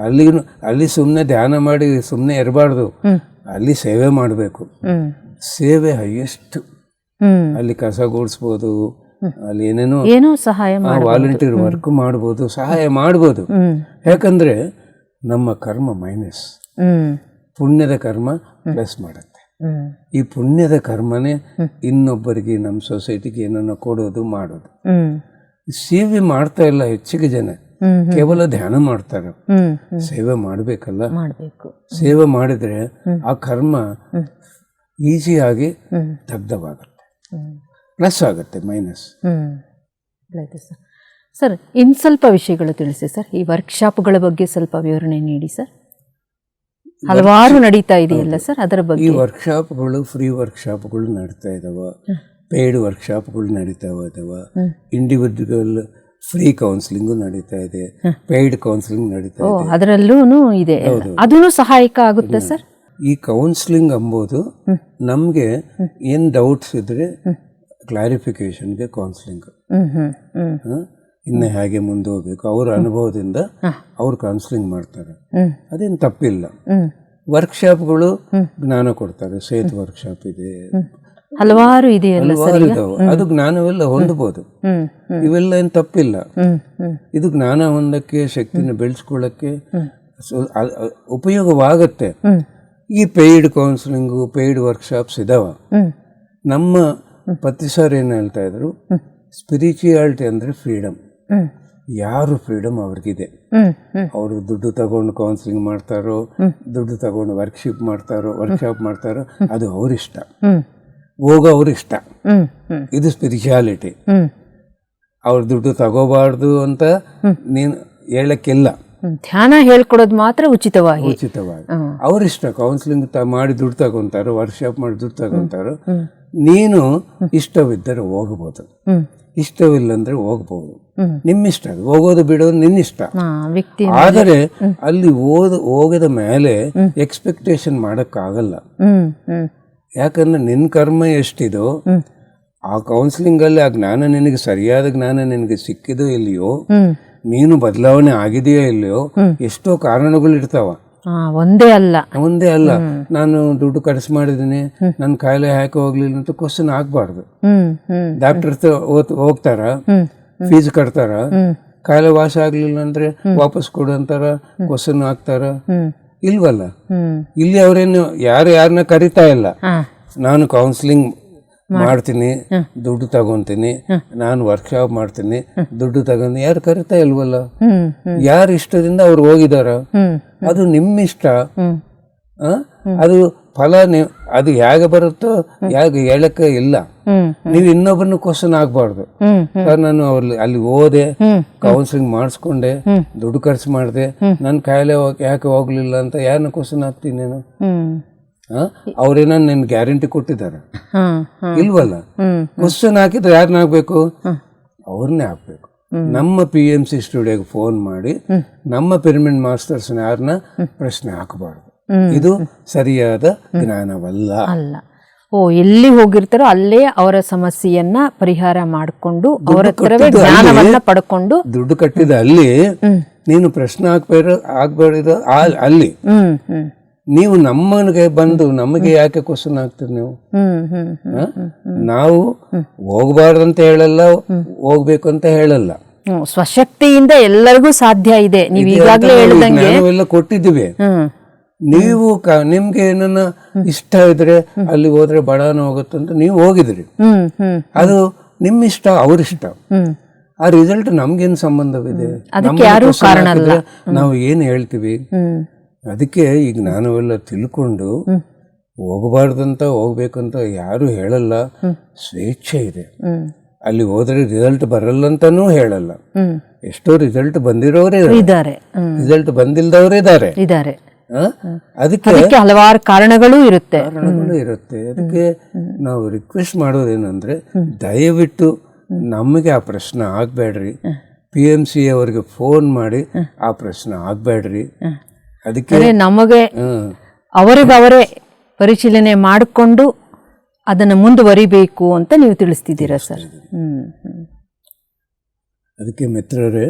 ಅಲ್ಲಿ ಸುಮ್ಮನೆ ಧ್ಯಾನ ಮಾಡಿ ಸುಮ್ಮನೆ ಇರಬಾರ್ದು, ಅಲ್ಲಿ ಸೇವೆ ಮಾಡಬೇಕು. ಸೇವೆ ಹೈಯೆಸ್ಟ್. ಅಲ್ಲಿ ಕಸ ಗೂಡಿಸ್ಬೋದು, ಅಲ್ಲಿ ಏನೇನೋ ಸಹಾಯ ವಾಲಂಟಿಯರ್ ವರ್ಕ್ ಮಾಡ್ಬೋದು, ಸಹಾಯ ಮಾಡ್ಬೋದು. ಯಾಕಂದ್ರೆ ನಮ್ಮ ಕರ್ಮ ಮೈನಸ್, ಪುಣ್ಯದ ಕರ್ಮ ಪ್ಲಸ್ ಮಾಡುತ್ತೆ. ಈ ಪುಣ್ಯದ ಕರ್ಮನೇ ಇನ್ನೊಬ್ಬರಿಗೆ, ನಮ್ಮ ಸೊಸೈಟಿಗೆ ಏನನ್ನ ಕೊಡೋದು ಮಾಡೋದು. ಸೇವೆ ಮಾಡ್ತಾ ಇಲ್ಲ ಹೆಚ್ಚಿಗೆ ಜನ, ಕೇವಲ ಧ್ಯಾನ ಮಾಡ್ತಾರೆ. ಸೇವೆ ಮಾಡಬೇಕಲ್ಲ, ಸೇವೆ ಮಾಡಿದ್ರೆ ಆ ಕರ್ಮ ಈಸಿಯಾಗಿ ದಗ್ಧವಾಗುತ್ತೆ, ಪ್ಲಸ್ ಆಗುತ್ತೆ, ಮೈನಸ್. ಸರ್ ಇನ್ನು ಸ್ವಲ್ಪ ವಿಷಯಗಳು ತಿಳಿಸಿ ಸರ್. ಈ ವರ್ಕ್ಶಾಪ್ಗಳ ಬಗ್ಗೆ ಸ್ವಲ್ಪ ವಿವರಣೆ ನೀಡಿ ಸರ್. ಹಲವಾರು ನಡೀತಾ ಇದೆಯಲ್ಲ ಸರ್, ಅದರ ಬಗ್ಗೆ. ಈ ವರ್ಕ್ಶಾಪ್ಗಳು ಫ್ರೀ ವರ್ಕ್ಶಾಪ್ಗಳು ನಡೀತಾ ಇದಾವ, ಪೇಯ್ಡ್ ವರ್ಕ್ಶಾಪ್ಗಳು ನಡೀತಾ ಇದಾವ, ಇಂಡಿವಿಜುವಲ್ ಫ್ರೀ ಕೌನ್ಸಿಲಿಂಗು ನಡೀತಾ ಇದೆ, ಪೇಯ್ಡ್ ಕೌನ್ಸಿಲಿಂಗ್ ನಡೀತಾ ಇದೆ. ಅದರಲ್ಲೂ ಇದೆ, ಅದೂ ಸಹಾಯಕ ಆಗುತ್ತೆ ಸರ್. ಈ ಕೌನ್ಸಿಲಿಂಗ್ ಅಂಬೋದು ನಮಗೆ ಏನು ಡೌಟ್ಸ್ ಇದ್ರೆ ಕ್ಲಾರಿಫಿಕೇಶನ್ಗೆ ಕೌನ್ಸಿಲಿಂಗ್, ಇನ್ನು ಹೇಗೆ ಮುಂದೆ ಹೋಗ್ಬೇಕು ಅವ್ರ ಅನುಭವದಿಂದ ಅವ್ರು ಕೌನ್ಸಿಲಿಂಗ್ ಮಾಡ್ತಾರೆ. ಅದೇನು ತಪ್ಪಿಲ್ಲ. ವರ್ಕ್ಶಾಪ್ಗಳು ಜ್ಞಾನ ಕೊಡ್ತಾರೆ, ಸೇತು ವರ್ಕ್ಶಾಪ್ ಇದೆ, ಹಲವಾರು ಇದೆಯಲ್ಲ, ಅದು ಜ್ಞಾನವೆಲ್ಲ ಹೊಂದಬಹುದು. ಇವೆಲ್ಲ ಏನು ತಪ್ಪಿಲ್ಲ. ಇದು ಜ್ಞಾನ ಹೊಂದಕ್ಕೆ, ಶಕ್ತಿನ ಬೆಳೆಸ್ಕೊಳ್ಳಕ್ಕೆ ಉಪಯೋಗವಾಗತ್ತೆ. ಈ ಪೇಯ್ಡ್ ಕೌನ್ಸಿಲಿಂಗು, ಪೇಯ್ಡ್ ವರ್ಕ್ಶಾಪ್ಸ್ ಇದಾವ. ನಮ್ಮ ಪತಿ ಸರ್ ಏನು ಹೇಳ್ತಾ ಇದ್ರು, ಸ್ಪಿರಿಚುಯಾಲಿಟಿ ಅಂದರೆ ಫ್ರೀಡಮ್. ಯಾರು ಫ್ರೀಡಮ್ ಅವ್ರಿಗಿದೆ. ಅವರು ದುಡ್ಡು ತಗೊಂಡು ಕೌನ್ಸಿಲಿಂಗ್ ಮಾಡ್ತಾರೋ, ದುಡ್ಡು ತಗೊಂಡು ವರ್ಕ್ಶಾಪ್ ಮಾಡ್ತಾರೋ ಅದು ಅವ್ರಿಷ್ಟ, ಹೋಗೋ ಅವ್ರಿಷ್ಟ. ಇದು ಸ್ಪಿರಿಚುಯಾಲಿಟಿ. ಅವ್ರ ದುಡ್ಡು ತಗೋಬಾರ್ದು ಅಂತ ನೀನು ಹೇಳಕ್ಕಿಲ್ಲ. ಧ್ಯಾನ ಹೇಳ್ಕೊಡೋದು ಮಾತ್ರ ಉಚಿತವಾಗಿ ಅವ್ರಿಷ್ಟ. ಕೌನ್ಸಿಲಿಂಗ್ ಮಾಡಿ ದುಡ್ಡು ತಗೊಂತಾರೋ, ವರ್ಕ್ಶಾಪ್ ಮಾಡಿ ದುಡ್ಡು ತಗೊಂತಾರೋ, ನೀನು ಇಷ್ಟವಿದ್ದರೆ ಹೋಗ್ಬೋದು, ಇಷ್ಟವಿಲ್ಲ ಅಂದ್ರೆ ಹೋಗ್ಬೋದು, ನಿಮ್ಮಿಷ್ಟ. ಅದು ಹೋಗೋದು ಬಿಡೋದು ನಿನ್ನಿಷ್ಟ. ಆದರೆ ಅಲ್ಲಿ ಹೋಗದ ಮೇಲೆ ಎಕ್ಸ್ಪೆಕ್ಟೇಷನ್ ಮಾಡಕ್ಕಾಗಲ್ಲ. ಯಾಕಂದ್ರೆ ನಿನ್ನ ಕರ್ಮ ಎಷ್ಟಿದೋ ಆ ಕೌನ್ಸಿಲಿಂಗ್ ಅಲ್ಲಿ ಆ ಜ್ಞಾನ ನಿನಗೆ, ಸರಿಯಾದ ಜ್ಞಾನ ನಿನಗೆ ಸಿಕ್ಕಿದೋ ಇಲ್ಲಿಯೋ, ನೀನು ಬದಲಾವಣೆ ಆಗಿದೆಯೋ ಇಲ್ಲಿಯೋ, ಎಷ್ಟೋ ಕಾರಣಗಳು ಇರ್ತಾವ. ಒಂದೇ ಅಲ್ಲ. ನಾನು ದುಡ್ಡು ಖರ್ಚು ಮಾಡಿದ್ದೀನಿ, ನನ್ನ ಕಾಯಿಲೆ ಯಾಕೆ ಹೋಗ್ಲಿಲ್ಲ ಅಂತ ಕ್ವಶನ್ ಆಗ್ಬಾರ್ದು. ಡಾಕ್ಟರ್ ಹೋಗ್ತಾರ, ಫೀಸ್ ಕಟ್ತಾರ, ಕಾಯಿಲೆ ವಾಸ ಆಗ್ಲಿಲ್ಲ ಅಂದ್ರೆ ವಾಪಸ್ ಕೊಡು ಅಂತಾರ, ಕ್ವಶನ್ ಹಾಕ್ತಾರ. ಇಲ್ವಲ್ಲ, ಇಲ್ಲಿ ಅವ್ರೇನು ಯಾರನ್ನ ಕರಿತಾ ಇಲ್ಲ. ನಾನು ಕೌನ್ಸಿಲಿಂಗ್ ಮಾಡ್ತೀನಿ, ದುಡ್ಡು ತಗೊಂತೀನಿ, ನಾನು ವರ್ಕ್ಶಾಪ್ ಮಾಡ್ತೀನಿ, ದುಡ್ಡು ತಗೊಂಡು ಯಾರು ಕರಿತಾ ಇಲ್ವಲ್ಲ. ಯಾರ ಇಷ್ಟದಿಂದ ಅವ್ರು ಹೋಗಿದಾರ, ಅದು ನಿಮ್ಮಿಷ್ಟ. ಅದು ಫಲ ಅದು ಹೇಗೆ ಬರುತ್ತೋ ಹೇಗೆ ಹೇಳಕ್ಕೆ ಇಲ್ಲ. ನೀವು ಇನ್ನೊಬ್ಬರನ್ನ ಕ್ವಶನ್ ಆಗ್ಬಾರ್ದು. ನಾನು ಅಲ್ಲಿ ಹೋದೆ, ಕೌನ್ಸಿಲಿಂಗ್ ಮಾಡಿಸ್ಕೊಂಡೆ, ದುಡ್ಡು ಖರ್ಚು ಮಾಡಿದೆ, ನನ್ನ ಕಾಯಿಲೆ ಯಾಕೆ ಹೋಗ್ಲಿಲ್ಲ ಅಂತ ಯಾರನ್ನ ಕ್ವಶನ್ ಹಾಕ್ತೀನಿ ನೀನು? ಅವ್ರೇನ ನಿನ್ ಗ್ಯಾರಂಟಿ ಕೊಟ್ಟಿದ್ದಾರೆ? ಇಲ್ವಲ್ಲ. ಕ್ವಶನ್ ಹಾಕಿದ್ರೆ ಯಾರನ್ನ ಹಾಕ್ಬೇಕು? ಅವ್ರನ್ನೇ ಹಾಕ್ಬೇಕು. ನಮ್ಮ PMC ಸ್ಟುಡಿಯೋಗೆ ಫೋನ್ ಮಾಡಿ ನಮ್ಮ ಪಿರಮಿಡ್ ಮಾಸ್ಟರ್ಸ್ ಯಾರನ್ನ ಪ್ರಶ್ನೆ ಹಾಕಬಾರ್ದು. ಇದು ಸರಿಯಾದ ಜ್ಞಾನವಲ್ಲ. ಎಲ್ಲಿ ಹೋಗಿರ್ತಾರೋ ಅಲ್ಲೇ ಅವರ ಸಮಸ್ಯೆಯನ್ನ ಪರಿಹಾರ ಮಾಡಿಕೊಂಡು ಅವರ ಹತ್ರವೇ ಜ್ಞಾನವನ್ನ ಪಡ್ಕೊಂಡು, ದುಡ್ಡು ಕಟ್ಟಿದ ಅಲ್ಲಿ ನೀನು ಪ್ರಶ್ನೆ ಆಗ್ಬೇಡ ಅಲ್ಲಿ. ನೀವು ನಮ್ಮನಿಗೆ ಬಂದು ನಮಗೆ ಯಾಕೆ ಕ್ವಶನ್ ಆಗ್ತೀರಿ ನೀವು? ನಾವು ಹೋಗ್ಬಾರ್ದಂತ ಹೇಳಲ್ಲ, ಹೋಗ್ಬೇಕು ಅಂತ ಹೇಳಲ್ಲ. ಸ್ವಶಕ್ತಿಯಿಂದ ಎಲ್ಲರಿಗೂ ಸಾಧ್ಯ ಇದೆ. ನೀವು ಈಗಾಗಲೇ ಹೇಳಿದಂಗೆ ನಾವೆಲ್ಲ ಕೊಟ್ಟಿದ್ದೀವಿ. ನೀವು ನಿಮ್ಗೆ ಏನನ್ನ ಇಷ್ಟ ಇದ್ರೆ ಅಲ್ಲಿ ಹೋದ್ರೆ ಬಡಾನ ಹೋಗುತ್ತಂತ ನೀವು ಹೋಗಿದ್ರಿ. ಅದು ನಿಮ್ಮಿಷ್ಟ ಅವರಿಷ್ಟ. ಆ ರಿಸಲ್ಟ್ ನಮ್ಗೇನು ಸಂಬಂಧವಿದೆ? ಅದಕ್ಕೆ ಯಾರೂ ಕಾರಣ ಅಲ್ಲ. ನಾವು ಏನು ಹೇಳ್ತೀವಿ? ಅದಕ್ಕೆ ಈಗ ನಾವೆಲ್ಲ ತಿಳ್ಕೊಂಡು ಹೋಗಬಾರ್ದಂತ ಹೋಗ್ಬೇಕಂತ ಯಾರು ಹೇಳಲ್ಲ. ಸ್ವೇಚ್ಛೆ ಇದೆ. ಅಲ್ಲಿ ಹೋದ್ರೆ ರಿಸಲ್ಟ್ ಬರಲ್ಲ ಅಂತಾನೂ ಹೇಳಲ್ಲ. ಎಷ್ಟೋ ರಿಸಲ್ಟ್ ಬಂದಿರೋರೇ ಇದ್ದಾರೆ, ರಿಸಲ್ಟ್ ಬಂದಿಲ್ದವರೇ ಇದ್ದಾರೆ. ಅದಕ್ಕೆ ಹಲವಾರು ಕಾರಣಗಳೂ ಇರುತ್ತೆ. ಅದಕ್ಕೆ ನಾವು ರಿಕ್ವೆಸ್ಟ್ ಮಾಡೋದೇನಂದ್ರೆ, ದಯವಿಟ್ಟು ನಮಗೆ ಆ ಪ್ರಶ್ನೆ ಆಗ್ಬೇಡ್ರಿ. PMC ಅವರಿಗೆ ಫೋನ್ ಮಾಡಿ ಆ ಪ್ರಶ್ನೆ ಆಗ್ಬೇಡ್ರಿ. ಅದಕ್ಕೆ ನಮಗೆ ಅವರಿಗವರೇ ಪರಿಶೀಲನೆ ಮಾಡಿಕೊಂಡು ಅದನ್ನು ಮುಂದುವರಿಬೇಕು ಅಂತ ನೀವು ತಿಳಿಸ್ತಿದ್ದೀರಾ ಸರ್. ಅದಕ್ಕೆ ಮಿತ್ರರೇ,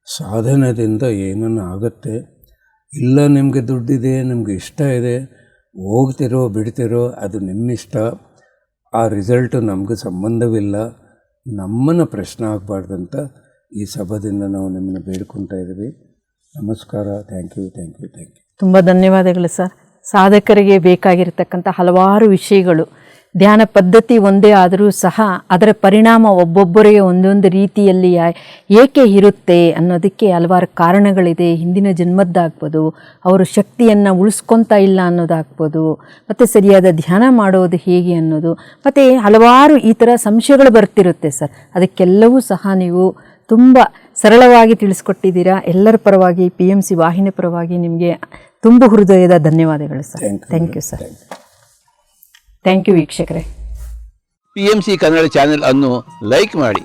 ಸಾಧನದಿಂದ ಏನನ್ನ ಆಗುತ್ತೆ. ಇಲ್ಲ ನಿಮಗೆ ದುಡ್ಡಿದೆ, ನಿಮಗೆ ಇಷ್ಟ ಇದೆ, ಹೋಗ್ತಿರೋ ಬಿಡ್ತಿರೋ ಅದು ನಿಮ್ಮಿಷ್ಟ. ಆ ರಿಸಲ್ಟು ನಮಗೆ ಸಂಬಂಧವಿಲ್ಲ. ನಮ್ಮನ್ನು ಪ್ರಶ್ನೆ ಆಗಬಾರ್ದಂತ ಈ ಸಭದಿಂದ ನಾವು ನಿಮ್ಮನ್ನು ಬೇಡ್ಕೊತಾ ಇದ್ದೀವಿ. ನಮಸ್ಕಾರ. Thank you. ತುಂಬ ಧನ್ಯವಾದಗಳು ಸರ್. ಸಾಧಕರಿಗೆ ಬೇಕಾಗಿರತಕ್ಕಂಥ ಹಲವಾರು ವಿಷಯಗಳು, ಧ್ಯಾನ ಪದ್ಧತಿ ಒಂದೇ ಆದರೂ ಸಹ ಅದರ ಪರಿಣಾಮ ಒಬ್ಬೊಬ್ಬರಿಗೆ ಒಂದೊಂದು ರೀತಿಯಲ್ಲಿ ಏಕೆ ಇರುತ್ತೆ ಅನ್ನೋದಕ್ಕೆ ಹಲವಾರು ಕಾರಣಗಳಿದೆ. ಹಿಂದಿನ ಜನ್ಮದ್ದಾಗ್ಬೋದು, ಅವರು ಶಕ್ತಿಯನ್ನು ಉಳಿಸ್ಕೊತಾ ಇಲ್ಲ ಅನ್ನೋದಾಗ್ಬೋದು, ಮತ್ತು ಸರಿಯಾದ ಧ್ಯಾನ ಮಾಡೋದು ಹೇಗೆ ಅನ್ನೋದು, ಮತ್ತು ಹಲವಾರು ಈ ಥರ ಸಂಶಯಗಳು ಬರ್ತಿರುತ್ತೆ ಸರ್. ಅದಕ್ಕೆಲ್ಲವೂ ಸಹ ನೀವು ತುಂಬ ಸರಳವಾಗಿ ತಿಳಿಸ್ಕೊಟ್ಟಿದ್ದೀರಾ. ಎಲ್ಲರ ಪರವಾಗಿ, PMC ವಾಹಿನಿ ಪರವಾಗಿ ನಿಮಗೆ ತುಂಬ ಹೃದಯದ ಧನ್ಯವಾದಗಳು sir. Thank you sir. Thank you ವೀಕ್ಷಕರೇ. PMC ಕನ್ನಡ ಚಾನೆಲ್ ಅನ್ನು ಲೈಕ್ ಮಾಡಿ,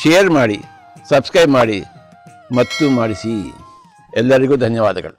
ಶೇರ್ ಮಾಡಿ, ಸಬ್ಸ್ಕ್ರೈಬ್ ಮಾಡಿ ಮತ್ತು ಮಾಡಿಸಿ. ಎಲ್ಲರಿಗೂ ಧನ್ಯವಾದಗಳು.